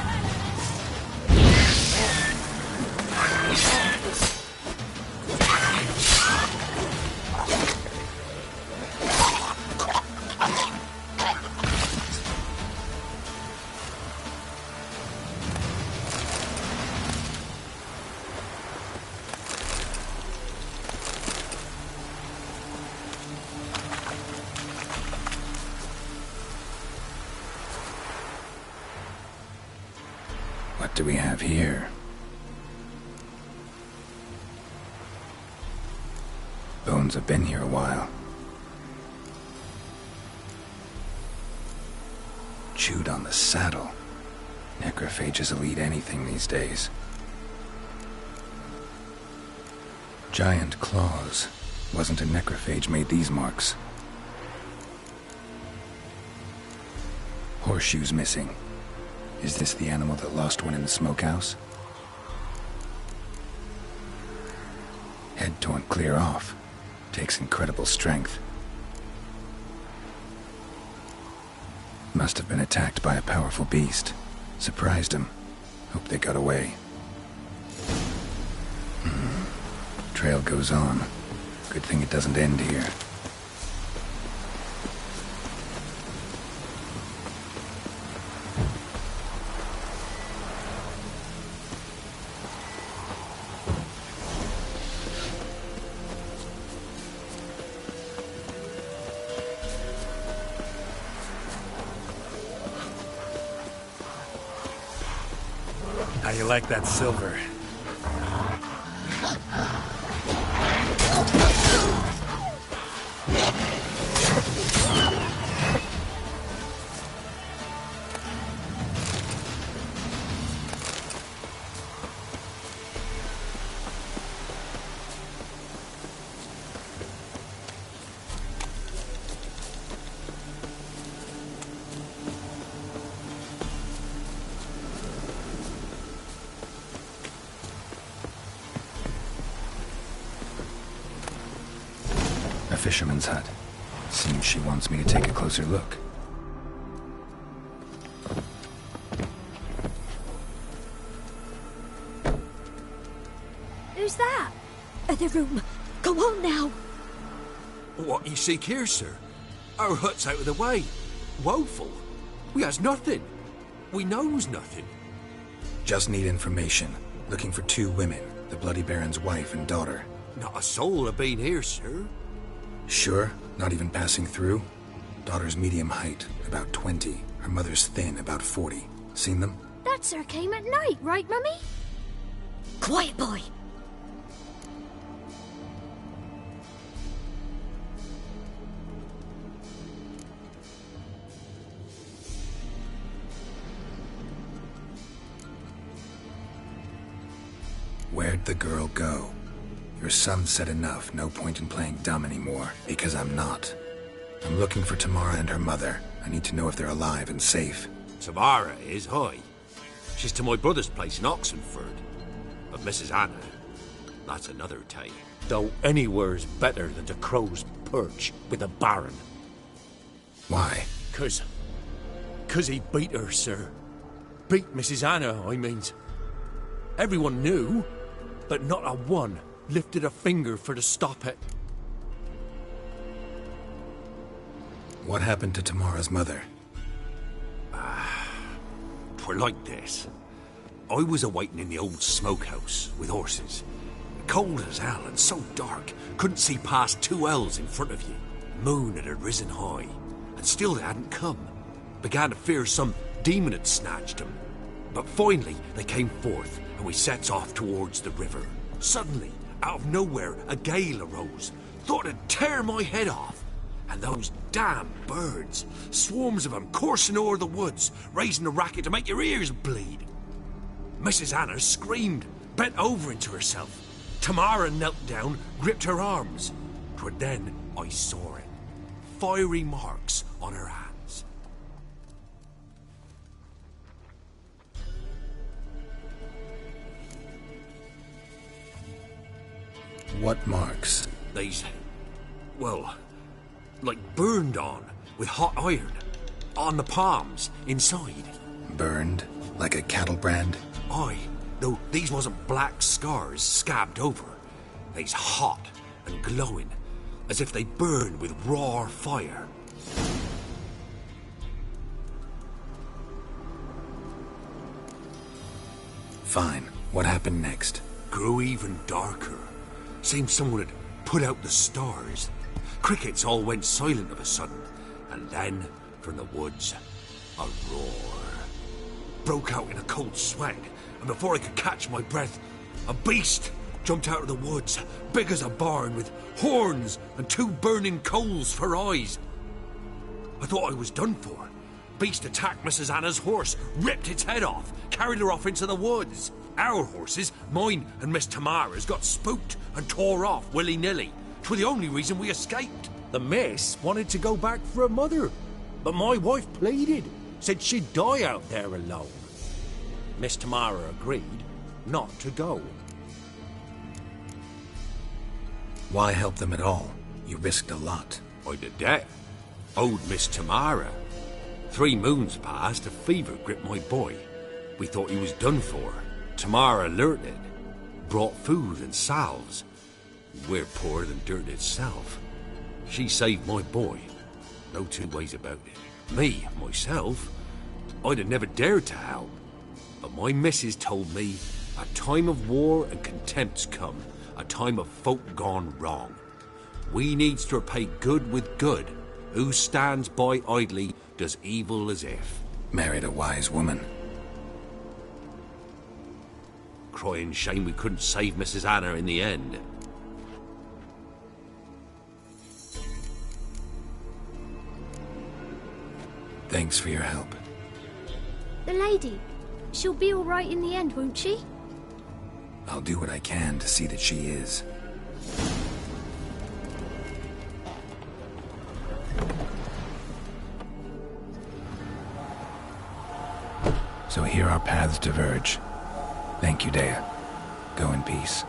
What do we have here? Bones have been here a while. Chewed on the saddle. Necrophages will eat anything these days. Giant claws. Wasn't a necrophage made these marks. Horseshoes missing. Is this the animal that lost one in the smokehouse? Head torn clear off. Takes incredible strength. Must have been attacked by a powerful beast. Surprised him. Hope they got away. Trail goes on. Good thing it doesn't end here.
How you like that silver?
A fisherman's hut. Seems she wants me to take a closer look.
Who's that? The room. Go on now.
What you seek here, sir? Our hut's out of the way. Woeful. We has nothing. We knows nothing.
Just need information. Looking for 2 women, the Bloody Baron's wife and daughter.
Not a soul have been here, sir.
Sure? Not even passing through? Daughter's medium height, about 20. Her mother's thin, about 40. Seen them?
That sir came at night, right, Mummy? Quiet, boy.
Where'd the girl go? Your son said enough, no point in playing dumb anymore, because I'm not. I'm looking for Tamara and her mother. I need to know if they're alive and safe.
Tamara is, hi. She's to my brother's place in Oxenford. But Mrs. Anna, that's another tale.
Though anywhere's better than the Crow's Perch with the Baron.
Why?
'Cause he beat her, sir. Beat Mrs. Anna, I means. Everyone knew, but not a one lifted a finger for to stop it.
What happened to Tamara's mother?
'Twere like this. I was awaiting in the old smokehouse with horses. Cold as hell and so dark, couldn't see past 2 ells in front of you. Moon had risen high, and still they hadn't come. Began to fear some demon had snatched them. But finally they came forth, and we sets off towards the river. Suddenly, out of nowhere, a gale arose. Thought it'd tear my head off. And those damn birds, swarms of them coursing o'er the woods, raising a racket to make your ears bleed. Mrs. Anna screamed, bent over into herself. Tamara knelt down, gripped her arms. 'Twere then I saw it. Fiery marks on her hands.
What marks?
These, well, like burned on with hot iron. On the palms, inside.
Burned? Like a cattle brand?
Aye, though these wasn't black scars scabbed over. They's hot and glowing, as if they burned with raw fire.
Fine. What happened next?
Grew even darker. Seemed someone had put out the stars. Crickets all went silent of a sudden, and then, from the woods, a roar. Broke out in a cold sweat, and before I could catch my breath, a beast jumped out of the woods, big as a barn, with horns and 2 burning coals for eyes. I thought I was done for. Beast attacked Mrs. Anna's horse, ripped its head off, carried her off into the woods. Our horses, mine and Miss Tamara's, got spooked and tore off willy-nilly. 'Twere the only reason we escaped.
The miss wanted to go back for her mother, but my wife pleaded, said she'd die out there alone. Miss Tamara agreed not to go.
Why help them at all? You risked a lot.
I'd a debt. Owed Miss Tamara. 3 moons passed, a fever gripped my boy. We thought he was done for. Tamara alerted, brought food and salves. We're poorer than dirt itself. She saved my boy. No 2 ways about it. Me, myself, I'd have never dared to help. But my missus told me a time of war and contempt's come, a time of folk gone wrong. We needs to repay good with good. Who stands by idly does. does evil as if.
Married a wise woman.
crying shame we couldn't save Mrs. Anna in the end.
Thanks for your help.
The lady. She'll be all right in the end, won't she?
I'll do what I can to see that she is. So here our paths diverge. Thank you, Dea. Go in peace.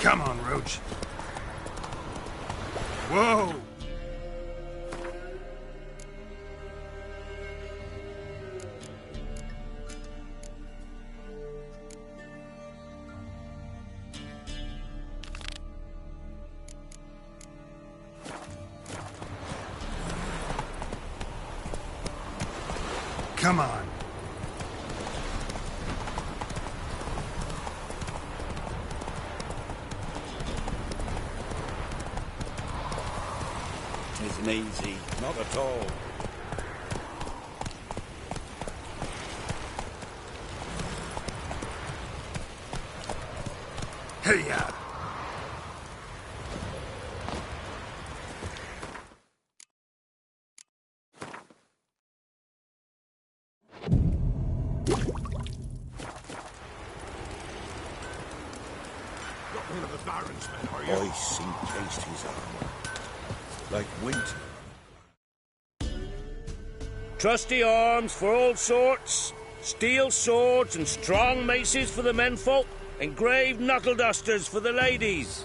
Come on, Roach. Whoa! Come on.
Isn't easy, not at all.
Hey-ya!
I see taste his armor. Like winter.
Trusty arms for all sorts, steel swords and strong maces for the menfolk, engraved knuckle dusters for the ladies.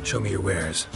Show me your wares.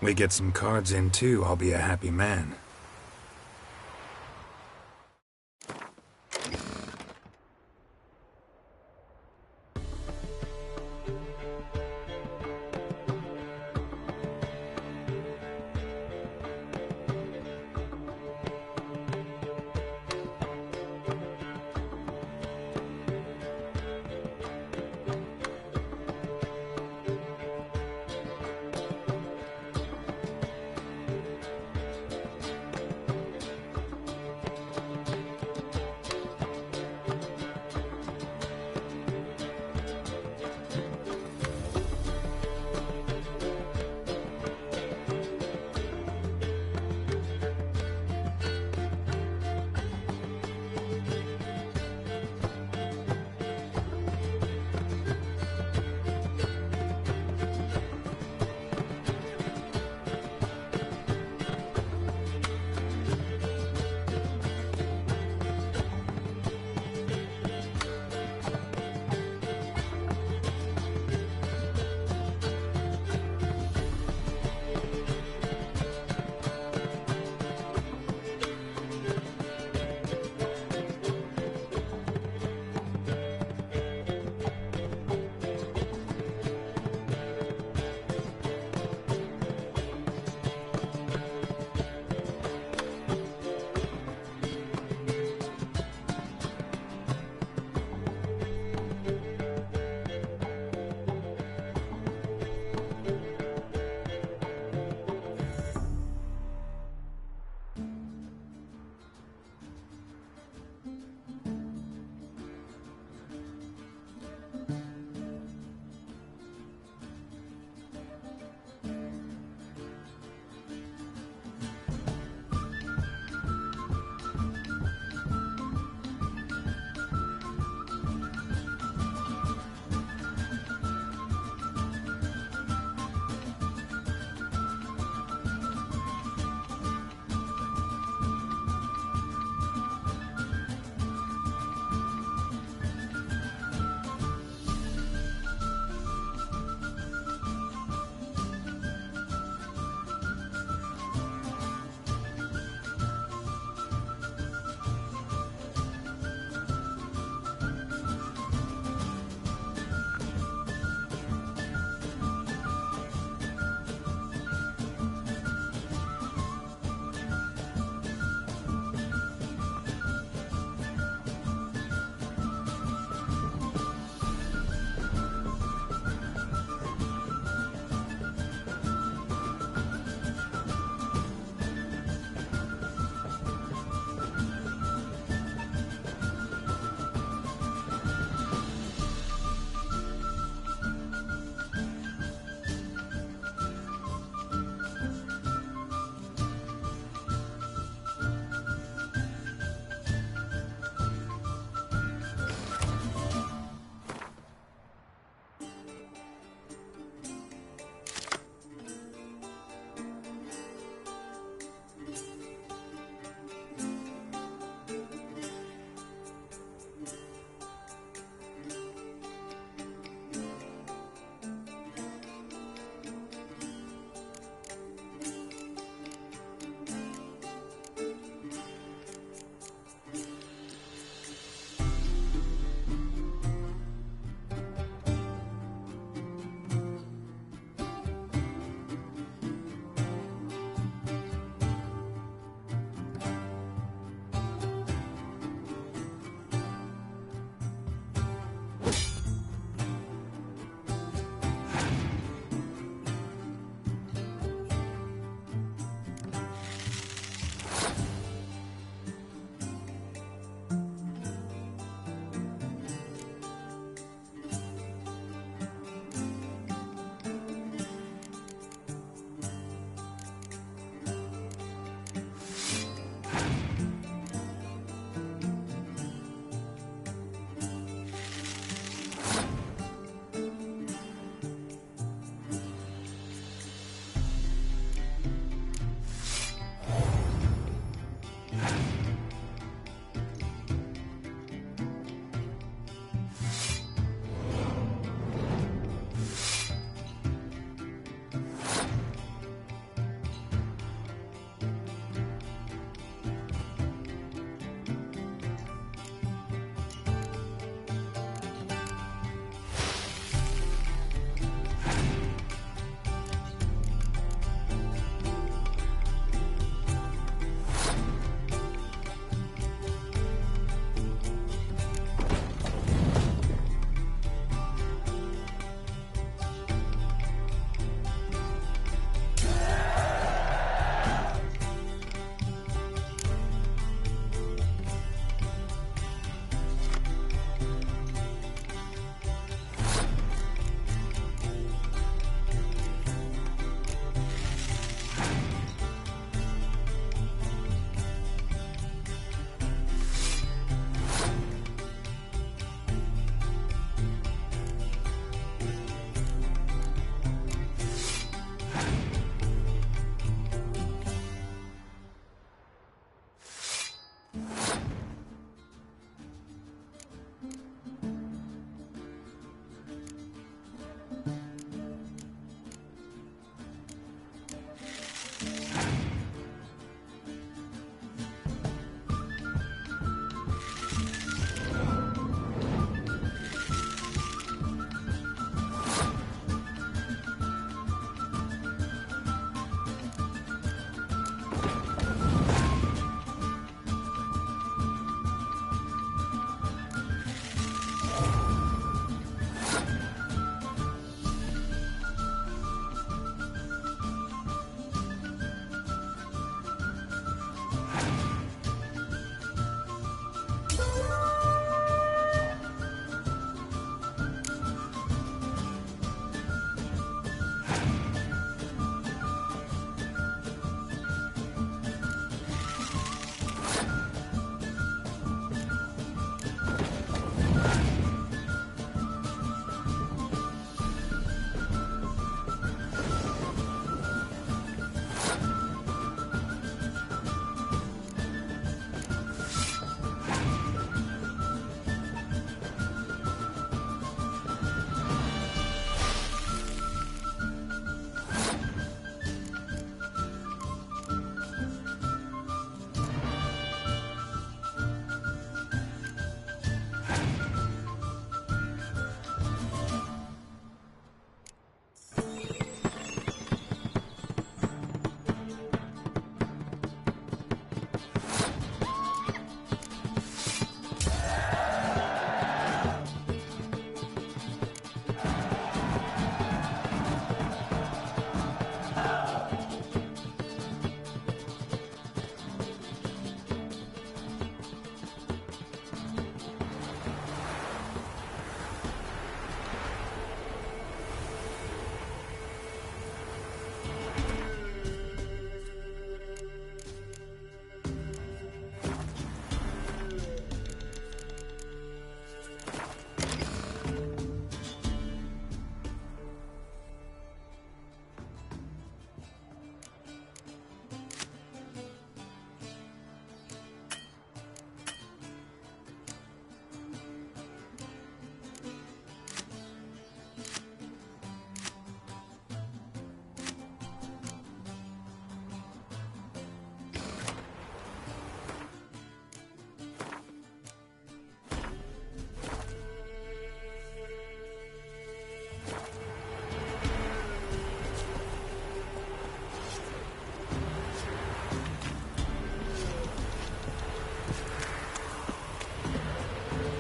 We get some cards in too, I'll be a happy man.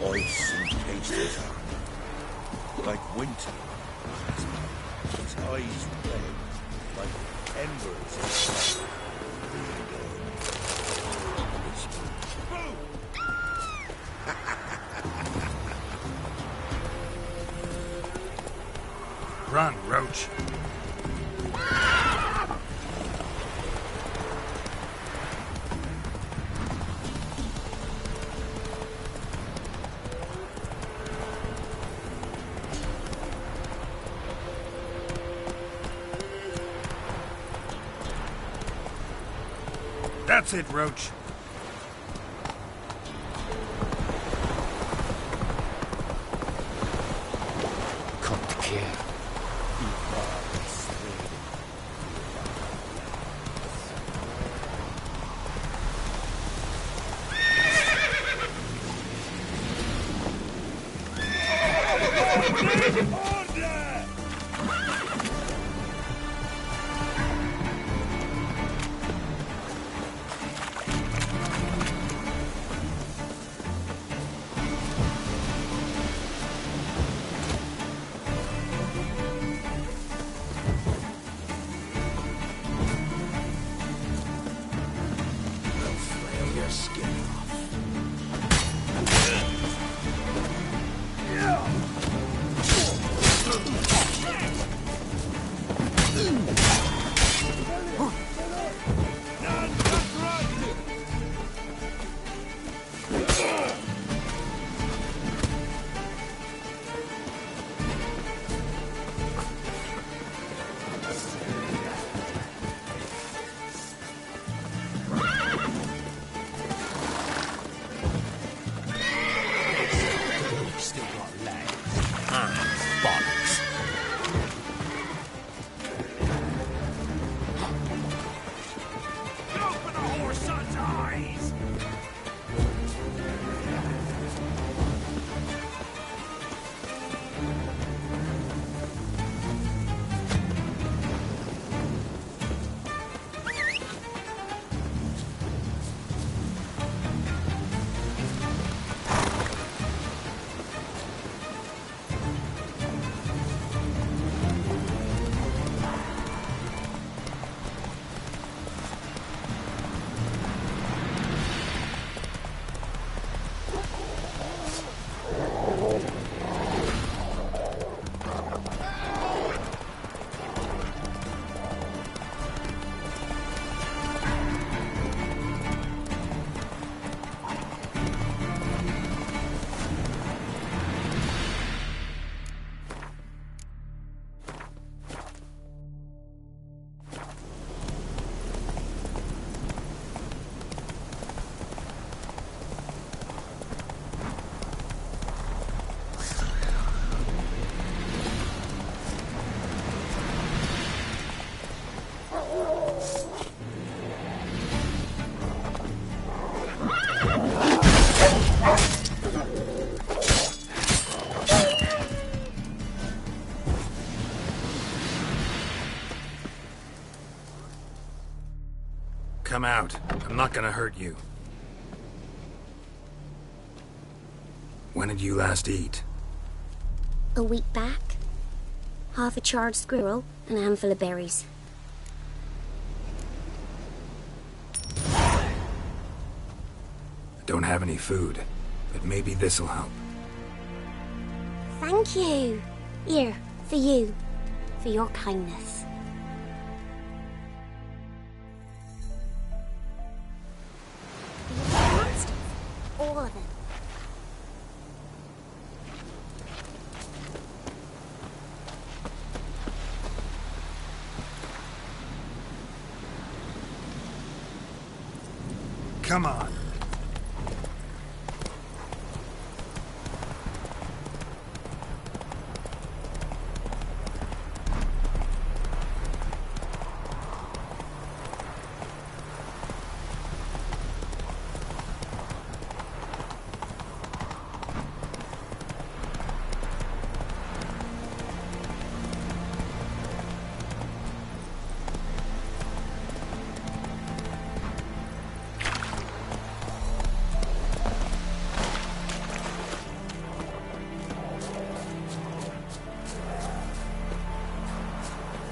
Ice and pastries are. Like winter. His eyes red, like embers.
Run, Roach. That's it, Roach.
Come here.
Come out. I'm not gonna hurt you. When did you last eat?
A week back. Half a charred squirrel and a handful of berries.
I don't have any food, but maybe this'll help.
Thank you. Here, for you. For your kindness. All of them.
Come on.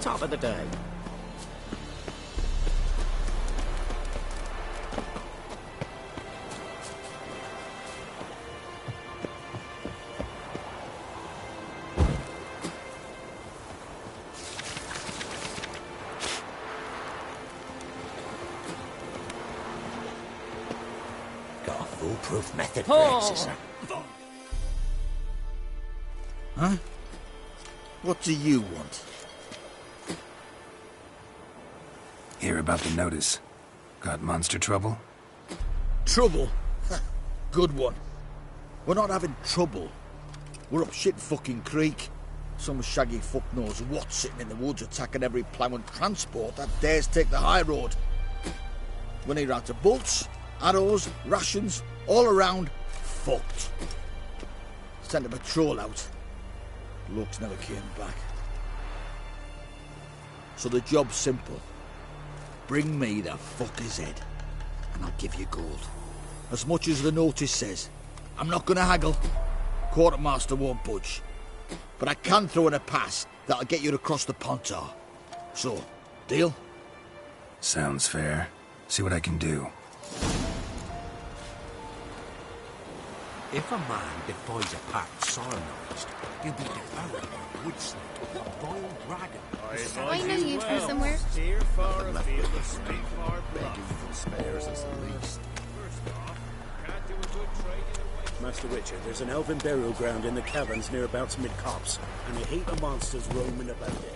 Top of the day. Got a foolproof method for
Oh.
exercise.
Huh? What do you want?
Hear about the notice? Got monster trouble?
Trouble? Good one. We're not having trouble. We're up shit fucking creek. Some shaggy fuck knows what sitting in the woods attacking every plough and transport that dares take the high road. We need round to bolts, arrows, rations, all around, fucked. Sent a patrol out. Blokes never came back. So the job's simple. Bring me the fucker's head, and I'll give you gold. As much as the notice says. I'm not gonna haggle. Quartermaster won't budge. But I can throw in a pass that'll get you across the Pontar. So, deal?
Sounds fair. See what I can do.
If a man defies a pact cyanized, he'll be devoured by a wood snake, a vile dragon.
I know you from somewhere.
Steer far afield and speak far bluff.
Evil spares us the least.
First off, can't do a good trade in a way.
Master Witcher, there's an elven burial ground in the caverns nearabouts mid-copse, and a heap of monsters roaming about there.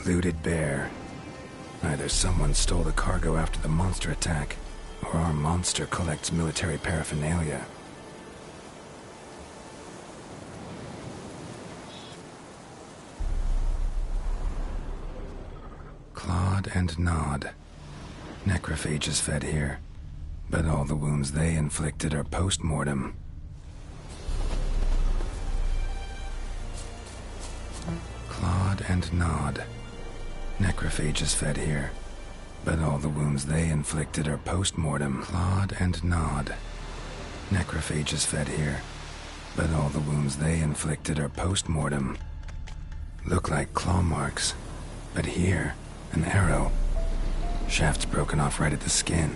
Looted bear. Either someone stole the cargo after the monster attack, or our monster collects military paraphernalia. Clawed and gnawed. Necrophages fed here, but all the wounds they inflicted are post-mortem. Clawed and gnawed. Necrophages fed here, but all the wounds they inflicted are post-mortem. Clawed and gnawed. Necrophages fed here, but all the wounds they inflicted are post-mortem. Look like claw marks, but here, an arrow. Shaft's broken off right at the skin.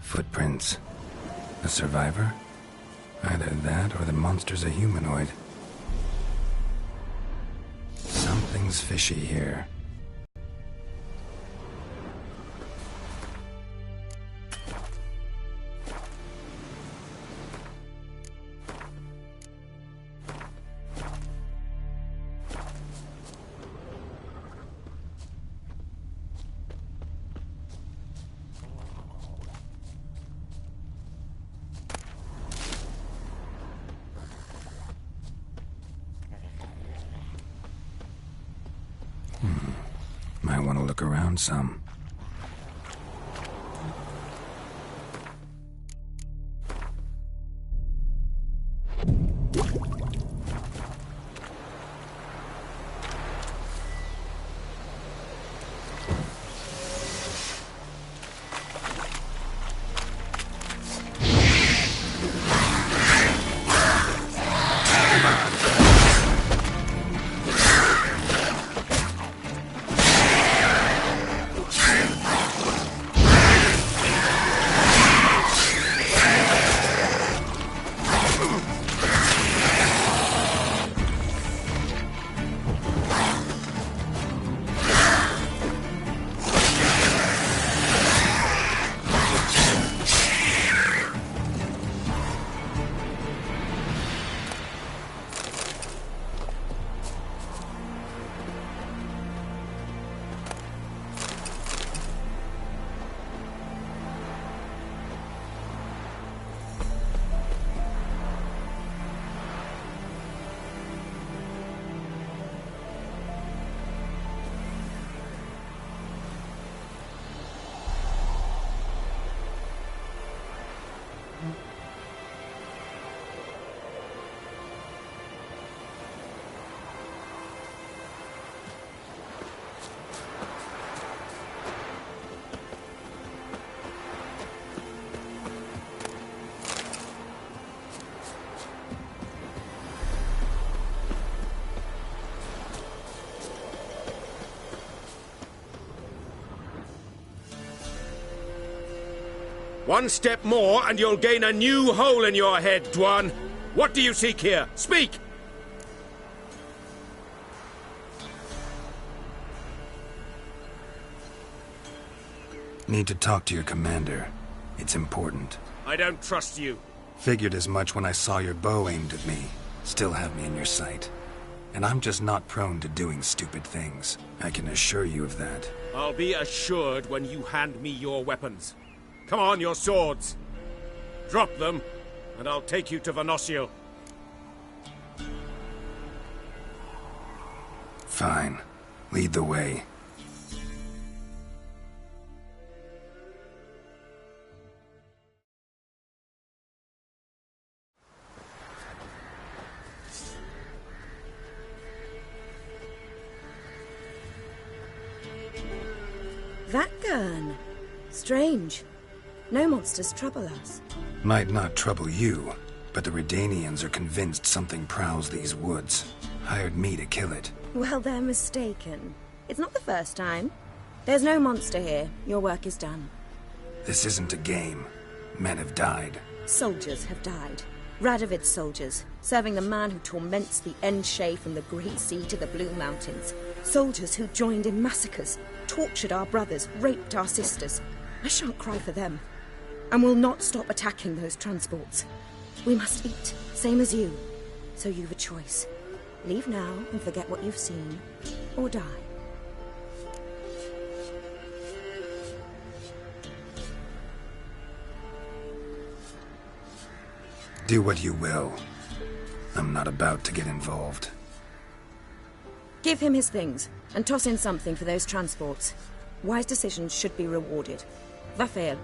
Footprints. A survivor? Either that or the monster's a humanoid. Something's fishy here. Might want to look around some.
One step more and you'll gain a new hole in your head, Dwan. What do you seek here? Speak!
Need to talk to your commander. It's important.
I don't trust you.
Figured as much when I saw your bow aimed at me. Still have me in your sight. And I'm just not prone to doing stupid things. I can assure you of that.
I'll be assured when you hand me your weapons. Come on, your swords. Drop them, and I'll take you to Venosio.
Fine. Lead the way.
That gun. Strange. No monsters trouble us.
Might not trouble you, but the Redanians are convinced something prowls these woods. Hired me to kill it.
Well, they're mistaken. It's not the first time. There's no monster here. Your work is done.
This isn't a game. Men have died.
Soldiers have died. Radovid's soldiers, serving the man who torments the Enshe from the Great Sea to the Blue Mountains. Soldiers who joined in massacres, tortured our brothers, raped our sisters. I shan't cry for them. And will not stop attacking those transports. We must eat, same as you. So you've a choice. Leave now and forget what you've seen, or die.
Do what you will. I'm not about to get involved.
Give him his things, and toss in something for those transports. Wise decisions should be rewarded. Vafael.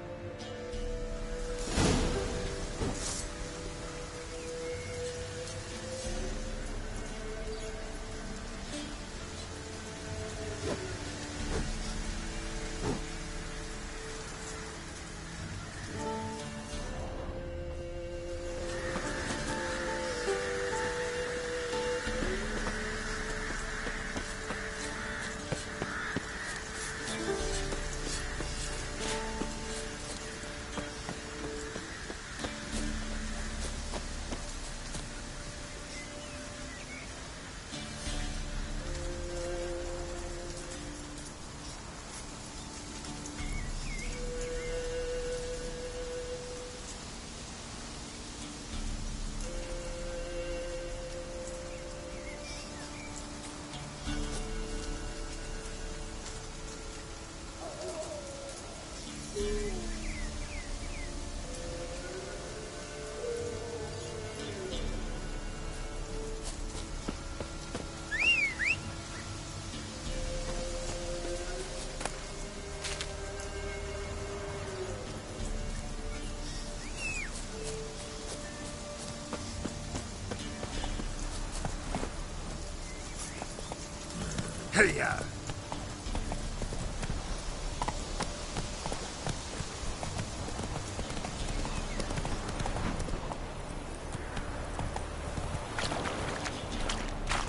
Hey-ya!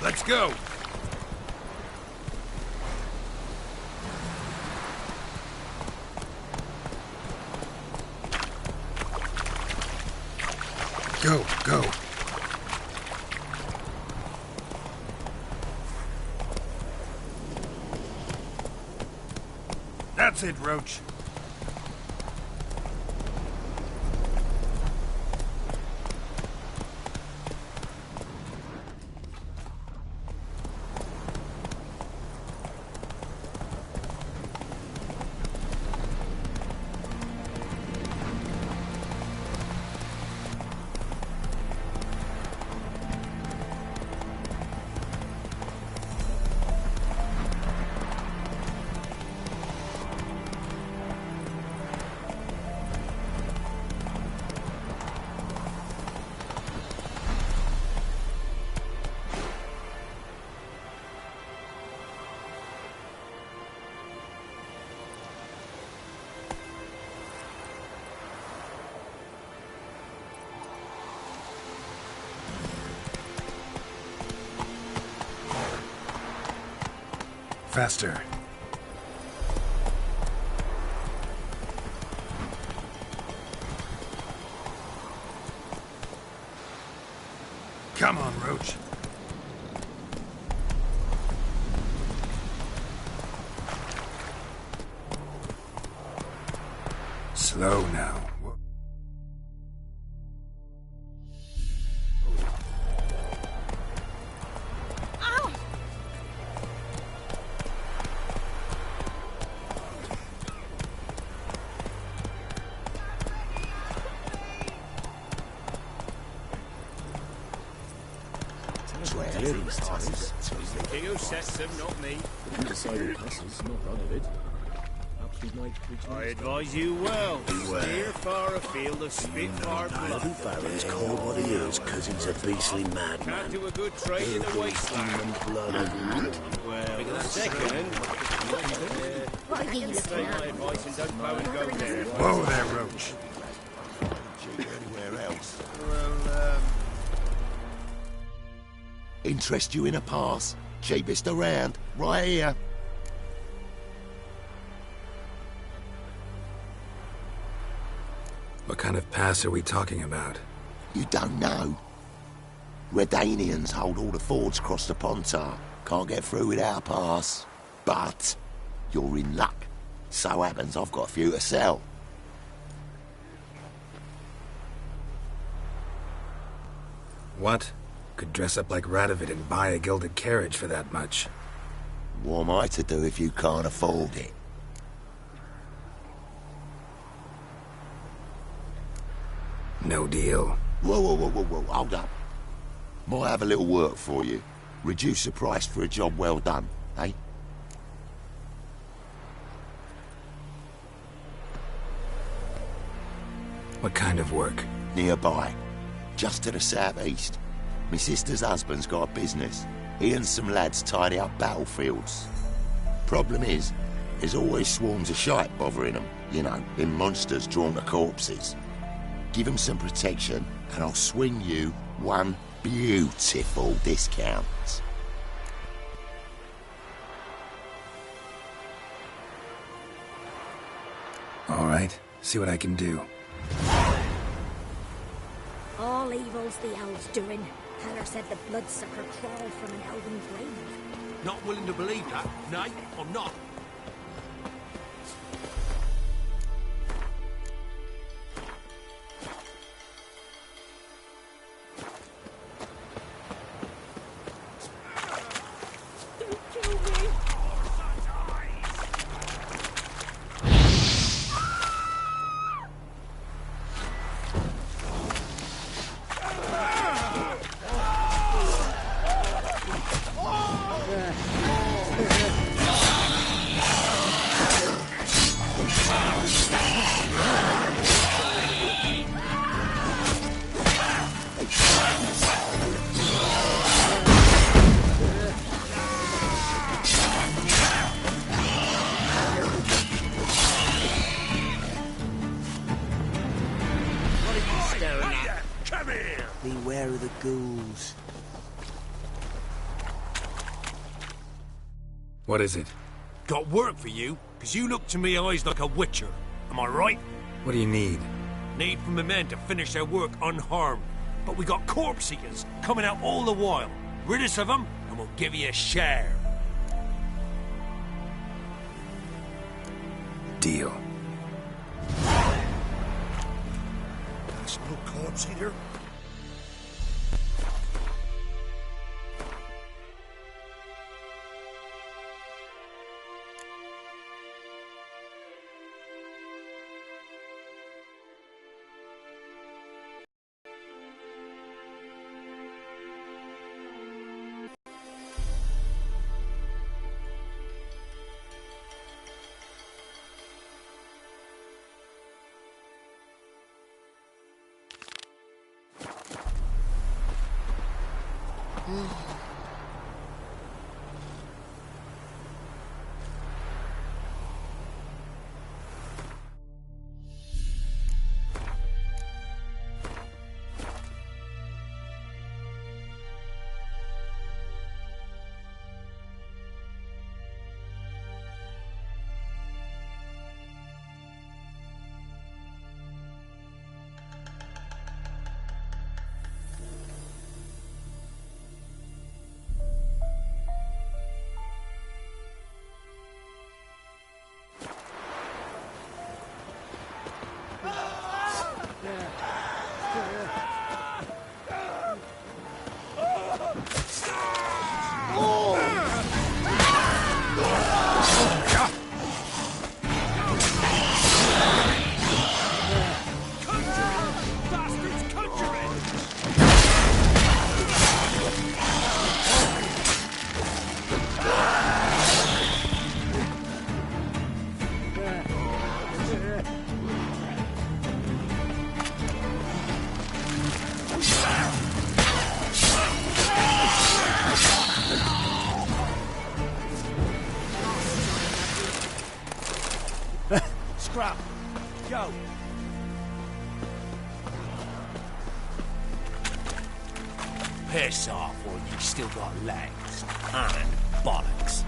Let's go! Go, go. That's it, Roach. Faster. Come on, Roach. Slow now.
Who sets them, not me.
You decided passes, not Radovid. Perhaps we might return.
I advise you well. Steer far afield of Spitfire blood.
The Baron's called what he is, because he's a beastly madman.
Can't do a good trade in the wasteland. Well, second.
What are you looking
Take my
at?
advice and don't bow and go there.
Whoa there, Roach.
Anywhere else?
Well,
Interest you in a pass? Cheapest around, right here.
What kind of pass are we talking about?
You don't know. Redanians hold all the fords across the Pontar. Can't get through without a pass. But you're in luck. So happens I've got a few to sell.
What? Could dress up like Radovid and buy a gilded carriage for that much.
What am I to do if you can't afford it?
No deal.
Whoa, hold up. Might have a little work for you. Reduce the price for a job well done, eh?
What kind of work?
Nearby. Just to the southeast. My sister's husband's got a business. He and some lads tidy up battlefields. Problem is, there's always swarms of shite bothering them. You know, them monsters drawn to corpses. Give them some protection, and I'll swing you one beautiful discount.
All right, see what I can do.
All evil's the elves doing. Heller said the bloodsucker crawled from an elven grave.
Not willing to believe that? Nay, I'm not.
the ghouls.
What is it?
Got work for you, because you look to me eyes like a witcher. Am I right?
What do you need?
Need from the men to finish their work unharmed. But we got corpse eaters coming out all the while. Rid us of them, and we'll give you a share.
Deal.
That's no corpse eater.
Scrap. Go.
Piss off, or you still got legs and bollocks.